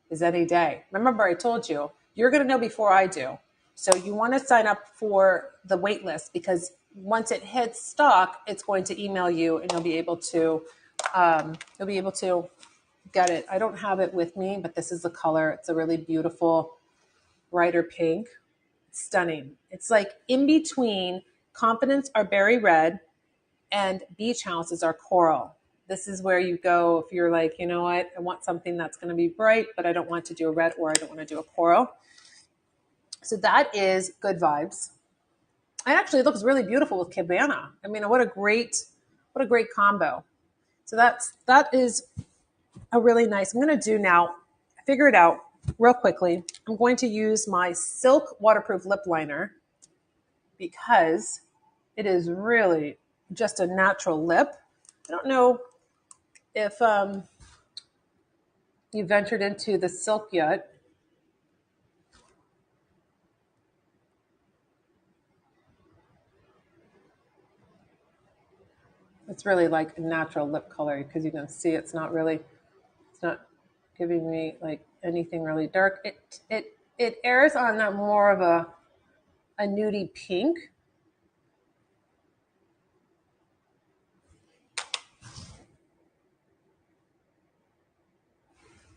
is any day. Remember, I told you, you're going to know before I do. So you want to sign up for the wait list, because once it hits stock, it's going to email you and you'll be able to get it. I don't have it with me, but this is the color. It's a really beautiful, brighter pink. Stunning. It's like in between Confidence are berry red and Beach Houses are coral. This is where you go if you're like, you know what, I want something that's going to be bright, but I don't want to do a red, or I don't want to do a coral. So that is good vibes. And actually it looks really beautiful with Cabana. I mean, what a great combo. So that is a really nice. I'm going to do now, Figure It Out real quickly. I'm going to use my Silk waterproof lip liner because it is really just a natural lip. I don't know if you ventured into the Silk yet. It's really like a natural lip color because you can see it's not giving me like anything really dark. It airs on that more of a nudie pink.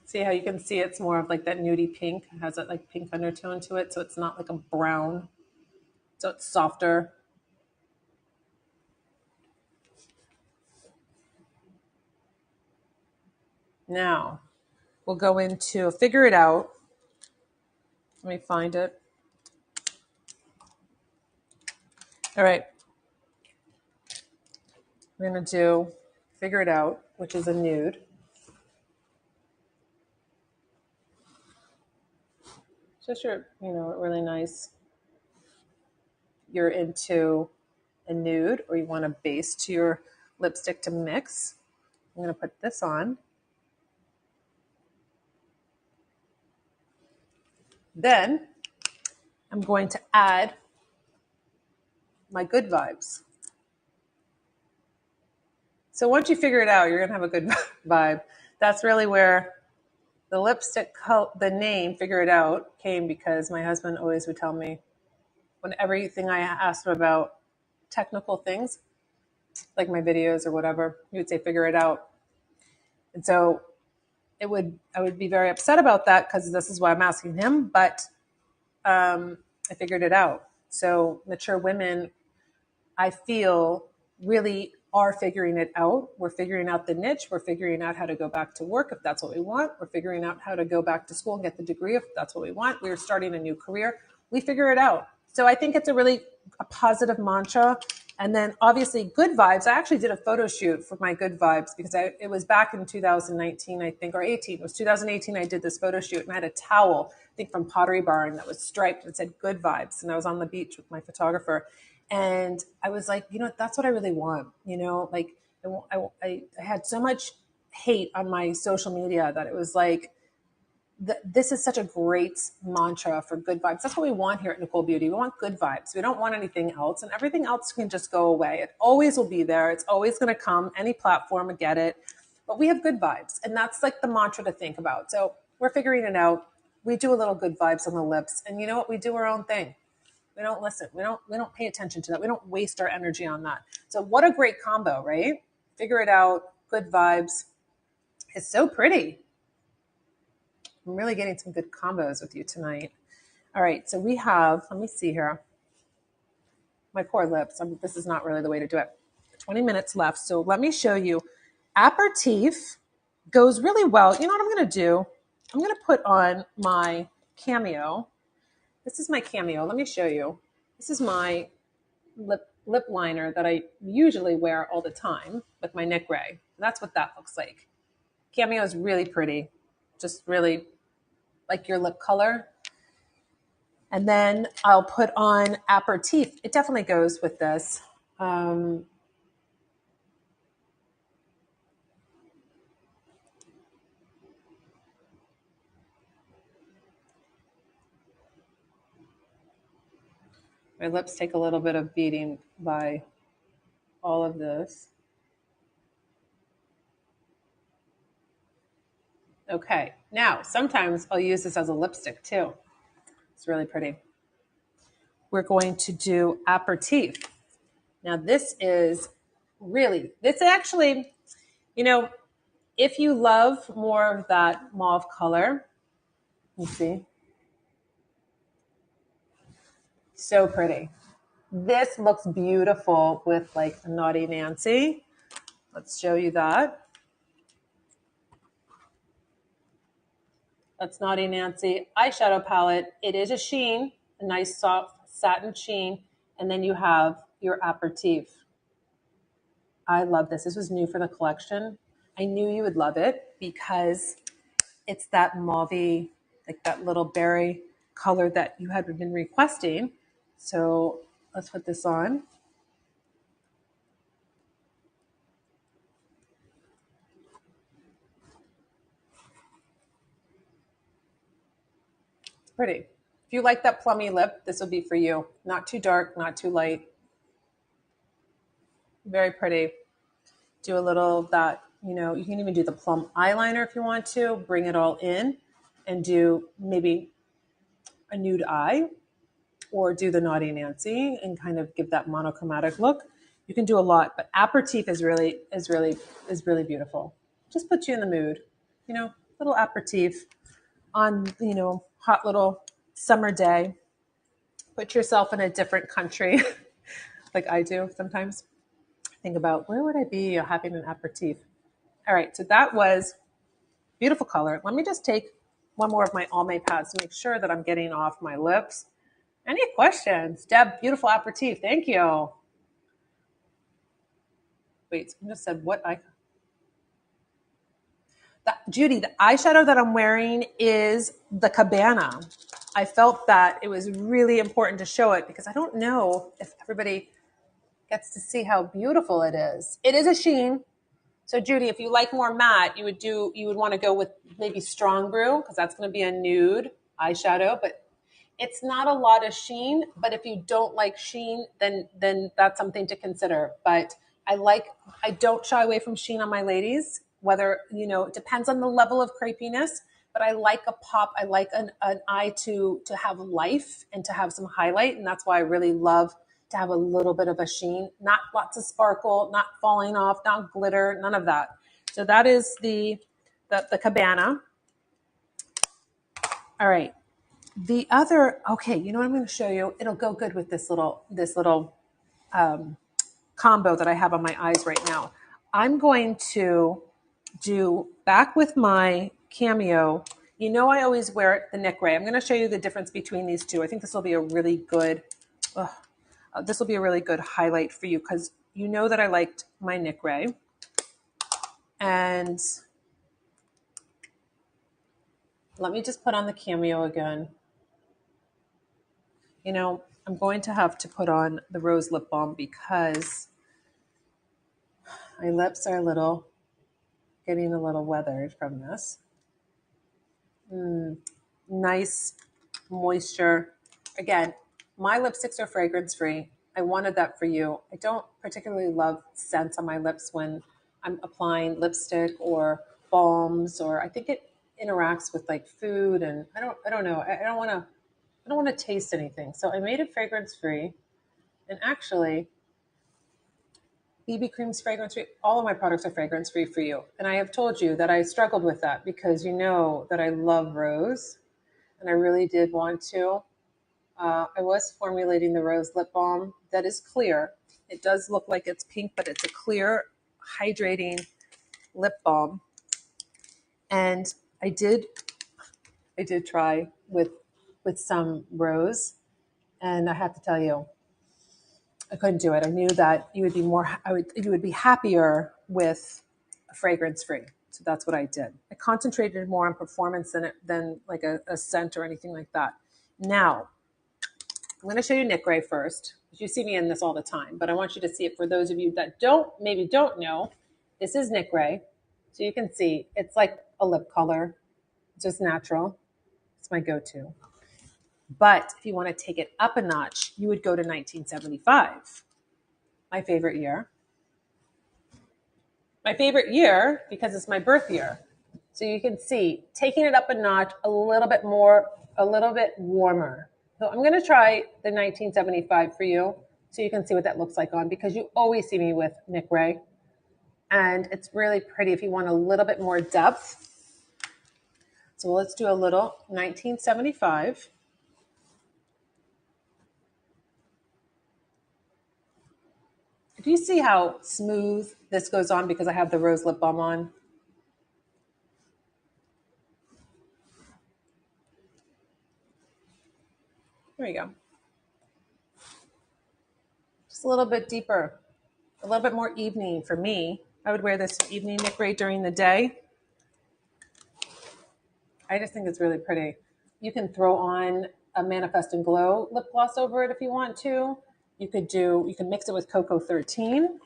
See how you can see it's more of like that nudie pink. It has that like pink undertone to it, so it's not like a brown. So it's softer. Now, we'll go into Figure It Out. Let me find it. All right. We're going to do Figure It Out, which is a nude. Just your, really nice. You're into a nude, or you want a base to your lipstick to mix. I'm going to put this on. Then I'm going to add my good vibes. So once you figure it out, you're going to have a good vibe. That's really where the lipstick, the name Figure It Out came, because my husband always would tell me, when everything I asked him about technical things, like my videos or whatever, he would say, figure it out. And so I would be very upset about that, because this is why I'm asking him. But I figured it out. So mature women, I feel, really are figuring it out. We're figuring out the niche. We're figuring out how to go back to work if that's what we want. We're figuring out how to go back to school and get the degree if that's what we want. We're starting a new career. We figure it out. So I think it's a positive mantra. And then obviously good vibes. I actually did a photo shoot for my good vibes because it was back in 2019, I think, or 18. It was 2018. I did this photo shoot and I had a towel, I think from Pottery Barn, that was striped and said good vibes. And I was on the beach with my photographer. And I was like, that's what I really want. Like I had so much hate on my social media that it was like, this is such a great mantra for good vibes. That's what we want here at Nikol Beauty. We want good vibes. We don't want anything else, and everything else can just go away. It always will be there. It's always going to come. Any platform, get it. But we have good vibes, and that's like the mantra to think about. So we're figuring it out. We do a little good vibes on the lips, and you know what? We do our own thing. We don't listen. We don't pay attention to that. We don't waste our energy on that. So what a great combo, right? Figure it out. Good vibes. It's so pretty. I'm really getting some good combos with you tonight. All right, so we have, let me see here, my poor lips. This is not really the way to do it. 20 minutes left, so let me show you. Aperitif goes really well. You know what I'm going to do? I'm going to put on my Cameo. This is my Cameo. Let me show you. This is my lip liner that I usually wear all the time with my Nick Ray. That's what that looks like. Cameo is really pretty. Just really like your lip color. And then I'll put on Aperitif. It definitely goes with this. My lips take a little bit of beating by all of this. Okay, now sometimes I'll use this as a lipstick too. It's really pretty. We're going to do Aperitif. Now this actually, if you love more of that mauve color, you see, so pretty. This looks beautiful with like a Naughty Nancy. Let's show you that. That's Naughty Nancy eyeshadow palette. It is a sheen, a nice soft satin sheen. And then you have your Aperitif. I love this. This was new for the collection. I knew you would love it because it's that mauvey, like that little berry color that you had been requesting. So let's put this on. Pretty. If you like that plummy lip, this will be for you. Not too dark, not too light. Very pretty. Do a little of that, you can even do the plum eyeliner if you want to. Bring it all in and do maybe a nude eye or do the Naughty Nancy and kind of give that monochromatic look. You can do a lot, but Aperitif is really beautiful. Just puts you in the mood. Little Aperitif on, hot little summer day. Put yourself in a different country like I do sometimes. Think about where would I be having an Aperitif. All right, so that was beautiful color. Let me just take one more of my Almay pads to make sure that I'm getting off my lips. Any questions? Deb, beautiful Aperitif. Thank you. Wait, someone just said what Judy, the eyeshadow that I'm wearing is the Cabana. I felt that it was really important to show it because I don't know if everybody gets to see how beautiful it is. It is a sheen. So Judy, if you like more matte, you would want to go with maybe Strong Brew because that's going to be a nude eyeshadow, but it's not a lot of sheen. But if you don't like sheen, then that's something to consider. But I don't shy away from sheen on my ladies, whether, it depends on the level of crepiness, but I like a pop. I like an eye to have life and to have some highlight. And that's why I really love to have a little bit of a sheen, not lots of sparkle, not falling off, not glitter, none of that. So that is the Cabana. All right. The other, okay, you know what I'm going to show you? It'll go good with this little combo that I have on my eyes right now. I'm going to do back with my Cameo. You know, I always wear the Nick Ray. I'm going to show you the difference between these two. I think this will be a really good, this will be a really good highlight for you because you know that I liked my Nick Ray. And let me just put on the Cameo again. You know, I'm going to have to put on the Rose Lip Balm because my lips are getting a little weathered from this. Nice moisture. Again, my lipsticks are fragrance free. I wanted that for you. I don't particularly love scents on my lips when I'm applying lipstick or balms, or I think it interacts with like food, and I don't know. I don't want to taste anything. So I made it fragrance free. And actually, BB cream's fragrance free. All of my products are fragrance free for you. And I have told you that I struggled with that because you know that I love rose and I really did want to. I was formulating the Rose Lip Balm that is clear. It does look like it's pink, but it's a clear, hydrating lip balm. And I did try with some rose, and I have to tell you, I couldn't do it. I knew that you would be happier with a fragrance free. So that's what I did. I concentrated more on performance than like a scent or anything like that. Now, I'm going to show you Nick Ray first. You see me in this all the time, but I want you to see it for those of you that maybe don't know. This is Nick Ray. So you can see it's like a lip color. It's just natural. It's my go-to. But if you want to take it up a notch, you would go to 1975. My favorite year. My favorite year because it's my birth year. So you can see taking it up a notch, a little bit warmer. So I'm going to try the 1975 for you so you can see what that looks like on, because you always see me with Nick Ray. And it's really pretty if you want a little bit more depth. So let's do a little 1975. Do you see how smooth this goes on because I have the Rose Lip Balm on? There you go. Just a little bit deeper, a little bit more evening for me. I would wear this evening Nick Ray during the day. I just think it's really pretty. You can throw on a Manifest and Glow lip gloss over it if you want to. You can mix it with Cocoa 13.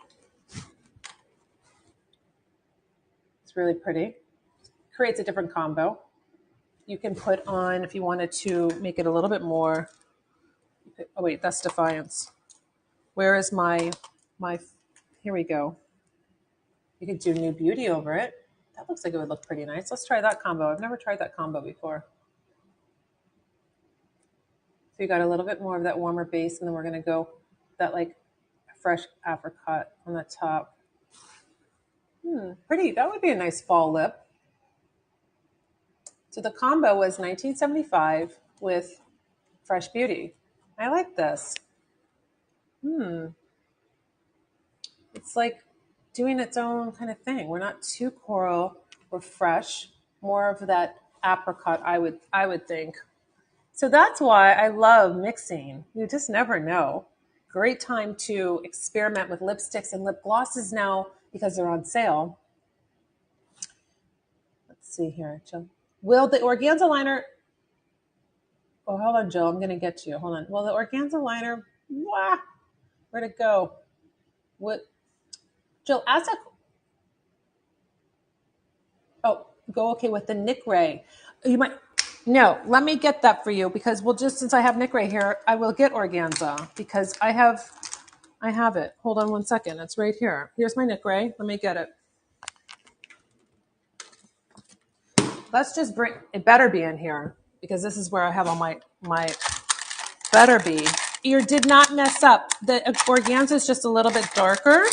It's really pretty. Creates a different combo. You can put on, if you wanted to make it a little bit more. Oh wait, that's Defiance. Where is my, here we go. You could do New Beauty over it. That looks like it would look pretty nice. Let's try that combo. I've never tried that combo before. So you got a little bit more of that warmer base, and then we're going to go that like fresh apricot on the top. Pretty. That would be a nice fall lip. So the combo was 1975 with Fresh Beauty. I like this. It's like doing its own kind of thing. We're not too coral. We're fresh. More of that apricot, I would think. So that's why I love mixing. You just never know. Great time to experiment with lipsticks and lip glosses now because they're on sale. Let's see here, Jill. Will the organza liner... Oh, hold on, Jill. I'm going to get to you. Hold on. Will the organza liner... Where'd it go? What? Jill, ask that... Oh, go okay with the Nick Ray. You might... No, let me get that for you because since I have Nick Ray here, I will get organza because I have it. Hold on one second. It's right here. Here's my Nick Ray. Let me get it. Let's just bring it. Better be in here because this is where I have all my better be. You did not mess up. The organza is just a little bit darker.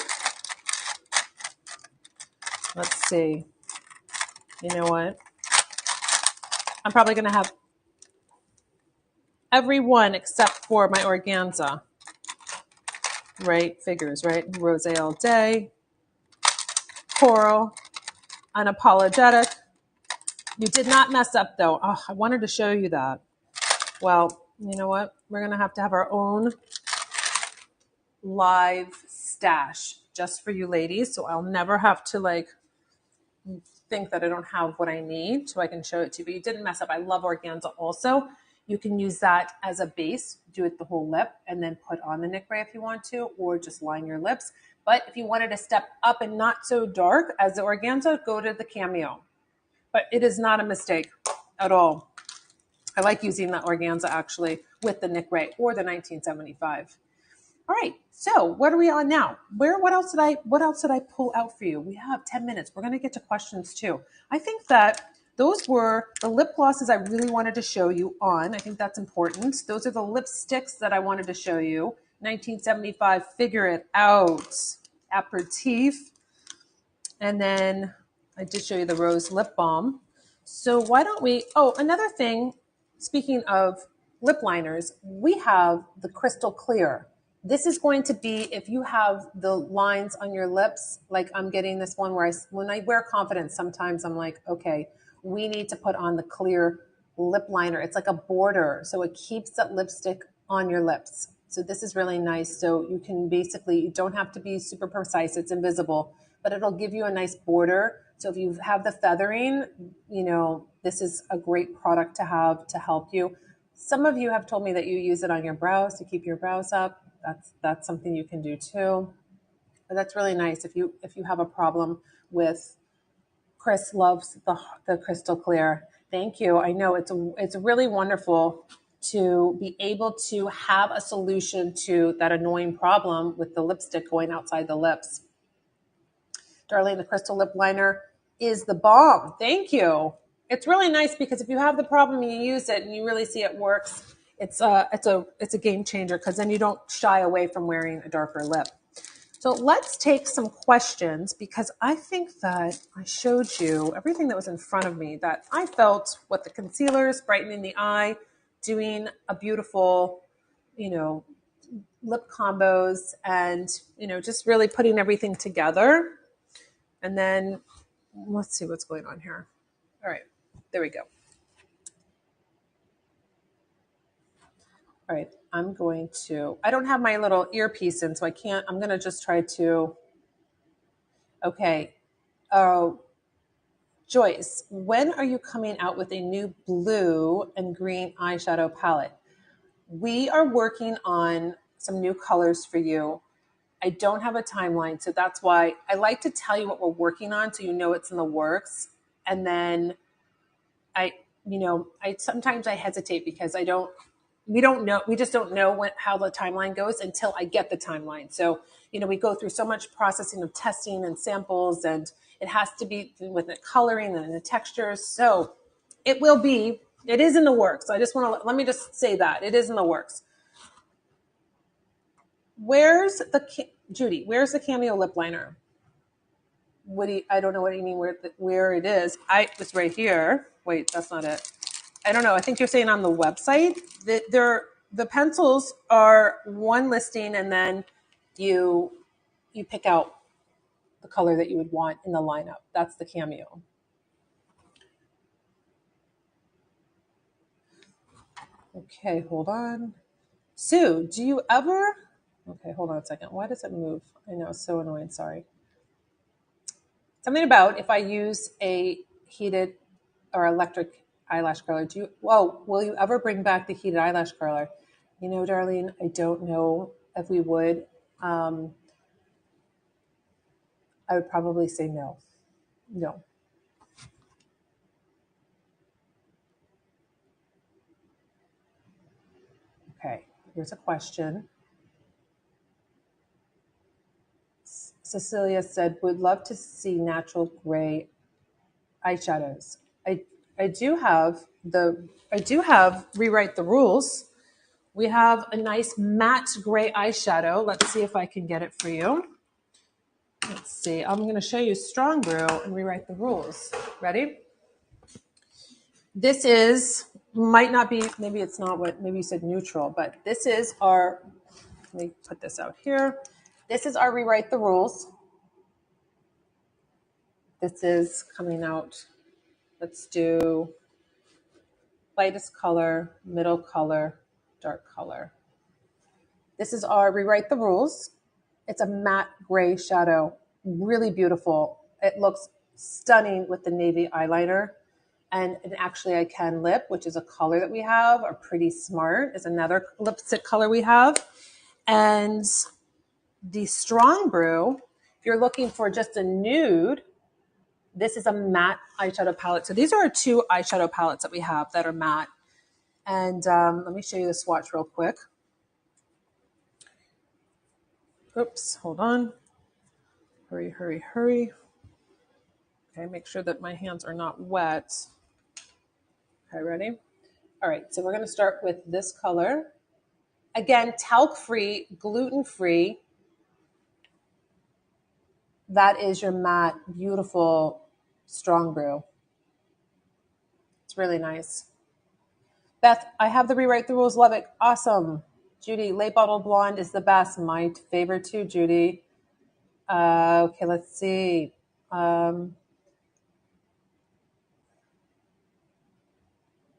Let's see. You know what? I'm probably going to have... every one except for my organza, right? Figures, right? Rose all day, coral, unapologetic. You did not mess up though. Oh, I wanted to show you that. Well, you know what? We're going to have our own live stash just for you ladies. So I'll never have to like think that I don't have what I need so I can show it to you. But you didn't mess up. I love organza also. You can use that as a base, do it the whole lip, and then put on the Nikol if you want to, or just line your lips. But if you wanted to step up and not so dark as the organza, go to the Cameo. But it is not a mistake at all. I like using the organza actually with the Nikol or the 1975. All right, so what are we on now? What else did I pull out for you? We have 10 minutes. We're going to get to questions too. I think that those were the lip glosses I really wanted to show you on. I think that's important. Those are the lipsticks that I wanted to show you. 1975, Figure It Out, Aperitif. And then I did show you the Rose Lip Balm. So why don't we, another thing, speaking of lip liners, we have the Crystal Clear. This is going to be if you have the lines on your lips, like I'm getting this one where when I wear Confidence, sometimes I'm like, okay, we need to put on the clear lip liner. It's like a border, so it keeps that lipstick on your lips. So this is really nice. So you can basically, you don't have to be super precise. It's invisible, but it'll give you a nice border. So if you have the feathering, you know, this is a great product to have to help you. Some of you have told me that you use it on your brows to keep your brows up. That's something you can do too. But that's really nice if you have a problem with. Chris loves the Crystal Clear. Thank you. I know it's really wonderful to be able to have a solution to that annoying problem with the lipstick going outside the lips. Darlene, the Crystal Lip Liner is the bomb. Thank you. It's really nice because if you have the problem and you use it and you really see it works, it's a game changer because then you don't shy away from wearing a darker lip. So let's take some questions because I think that I showed you everything that was in front of me that I felt with the concealers, brightening the eye, doing a beautiful, lip combos and, just really putting everything together. And then let's see what's going on here. All right, there we go. All right, I don't have my little earpiece in, so I'm going to just try to, okay. Oh, Joyce, when are you coming out with a new blue and green eyeshadow palette? We are working on some new colors for you. I don't have a timeline, so that's why I like to tell you what we're working on so you know it's in the works. And then sometimes I hesitate because we just don't know how the timeline goes until I get the timeline. So, we go through so much processing of testing and samples, and it has to be with the coloring and the textures. So it is in the works. I just let me just say that it is in the works. Judy, where's the Cameo lip liner? I don't know what you mean where it is. It's right here. Wait, that's not it. I don't know. I think you're saying on the website that the pencils are one listing, and then you pick out the color that you would want in the lineup. That's the Cameo. Okay, hold on. Sue, do you ever? Okay, hold on a second. Why does it move? I know, it's so annoying. Sorry. Something about if I use a heated or electric eyelash curler. Will you ever bring back the heated eyelash curler? Darlene, I don't know if we would. I would probably say no. No. Okay, here's a question. Cecilia said, would love to see natural gray eyeshadows. I do have Rewrite the Rules. We have a nice matte gray eyeshadow. Let's see if I can get it for you. Let's see. I'm going to show you Strong Brew and Rewrite the Rules. Ready? This is, might not be, maybe it's not what, maybe you said neutral, but this is our, let me put this out here. This is our Rewrite the Rules. This is coming out. Let's do lightest color, middle color, dark color. This is our Rewrite the Rules. It's a matte gray shadow, really beautiful. It looks stunning with the navy eyeliner. And an Actually I Can lip, which is a color that we have, or Pretty Smart is another lipstick color we have. And the Strong Brew, if you're looking for just a nude, this is a matte eyeshadow palette. So these are our two eyeshadow palettes that we have that are matte. And let me show you the swatch real quick. Oops, hold on. Hurry, hurry, hurry. Okay, make sure that my hands are not wet. Okay, ready? All right, so we're going to start with this color. Again, talc-free, gluten-free. That is your matte, beautiful Strong Brew. It's really nice. Beth, I have the Rewrite the Rules. Love it. Awesome. Judy, Late Bottle Blonde is the best. My favorite too, Judy. Okay, let's see.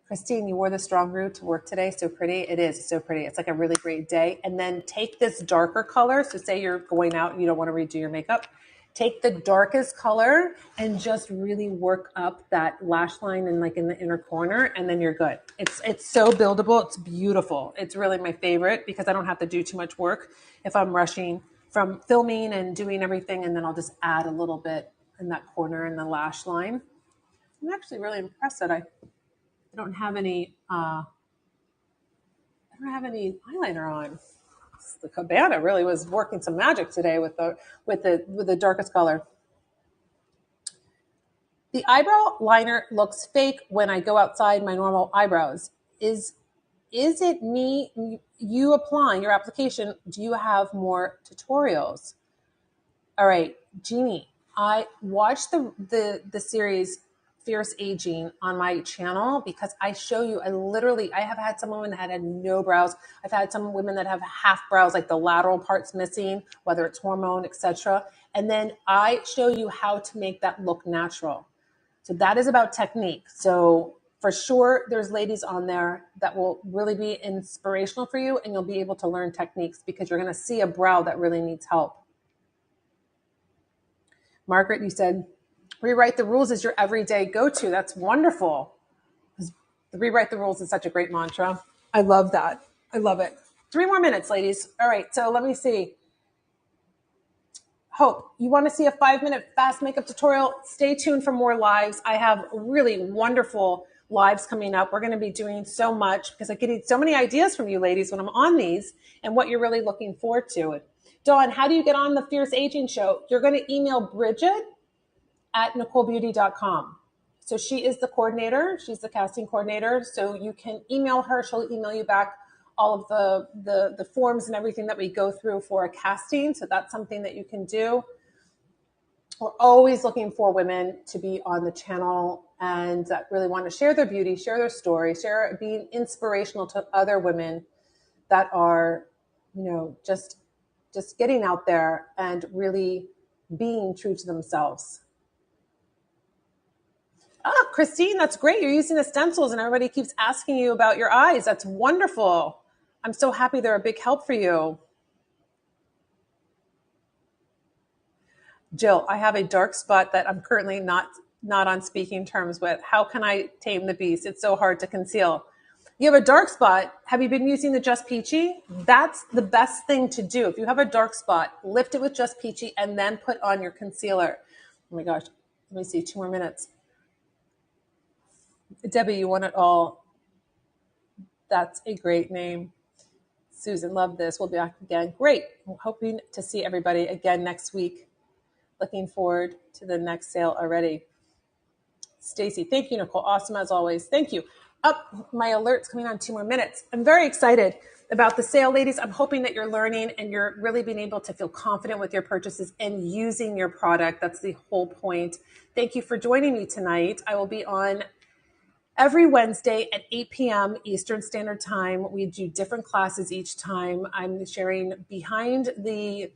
Christine, you wore the Strong Brew to work today. So pretty. It is so pretty. It's like a really great day. And then take this darker color. So say you're going out and you don't want to redo your makeup. Take the darkest color and just really work up that lash line and like in the inner corner, and then you're good. It's so buildable. It's beautiful. It's really my favorite because I don't have to do too much work if I'm rushing from filming and doing everything, and then I'll just add a little bit in that corner in the lash line. I'm actually really impressed that I don't have any eyeliner on. The Cabana really was working some magic today with the darkest color. The eyebrow liner looks fake when I go outside my normal eyebrows. Is it me? You applying your application? Do you have more tutorials? All right, Jeannie, I watched the series Fierce Aging on my channel because I show you, I have had some women that had no brows. I've had some women that have half brows, like the lateral parts missing, whether it's hormone, etc. And then I show you how to make that look natural. So that is about technique. So for sure, there's ladies on there that will really be inspirational for you, and you'll be able to learn techniques because you're going to see a brow that really needs help. Margaret, you said, Rewrite the Rules is your everyday go-to. That's wonderful. The Rewrite the Rules is such a great mantra. I love that. I love it. 3 more minutes, ladies. All right, so let me see. Hope, you want to see a 5-minute fast makeup tutorial? Stay tuned for more lives. I have really wonderful lives coming up. We're going to be doing so much because I get so many ideas from you ladies when I'm on these and what you're really looking forward to. Dawn, how do you get on the Fierce Aging show? You're going to email Bridget at NikolBeauty.com. So she is the coordinator. She's the casting coordinator. So you can email her. She'll email you back all of the forms and everything that we go through for a casting. So that's something that you can do. We're always looking for women to be on the channel and that really want to share their beauty, share their story, being inspirational to other women that are, just getting out there and really being true to themselves. Oh, Christine, that's great. You're using the stencils and everybody keeps asking you about your eyes. That's wonderful. I'm so happy they're a big help for you. Jill, I have a dark spot that I'm currently not on speaking terms with. How can I tame the beast? It's so hard to conceal. You have a dark spot. Have you been using the Just Peachy? That's the best thing to do. If you have a dark spot, lift it with Just Peachy and then put on your concealer. Oh my gosh. Let me see, 2 more minutes. Debbie, you want it all. That's a great name. Susan, love this. We'll be back again. Great. I'm hoping to see everybody again next week. Looking forward to the next sale already. Stacy, thank you, Nicole. Awesome as always. Thank you. Up, my alert's coming on 2 more minutes. I'm very excited about the sale, ladies. I'm hoping that you're learning and you're really being able to feel confident with your purchases and using your product. That's the whole point. Thank you for joining me tonight. I will be on every Wednesday at 8 p.m. Eastern Standard Time. We do different classes each time. I'm sharing behind the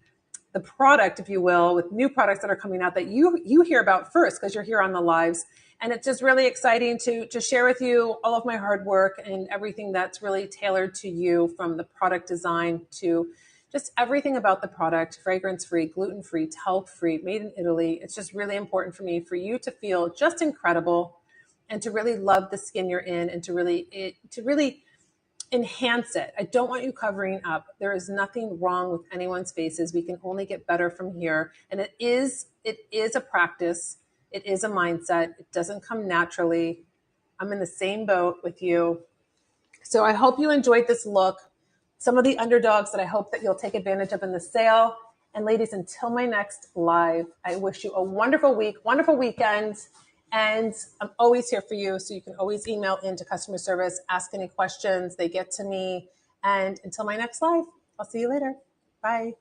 product, if you will, with new products that are coming out that you hear about first because you're here on the lives. And it's just really exciting to share with you all of my hard work and everything that's really tailored to you, from the product design to just everything about the product, fragrance-free, gluten-free, talc-free, made in Italy. It's just really important for me for you to feel just incredible and to really love the skin you're in, and to really enhance it. I don't want you covering up. There is nothing wrong with anyone's faces. We can only get better from here. And it is a practice. It is a mindset. It doesn't come naturally. I'm in the same boat with you. So I hope you enjoyed this look. Some of the underdogs that I hope that you'll take advantage of in the sale. And ladies, until my next live, I wish you a wonderful week, wonderful weekend. And I'm always here for you. So you can always email into customer service, ask any questions. They get to me. And until my next live, I'll see you later. Bye.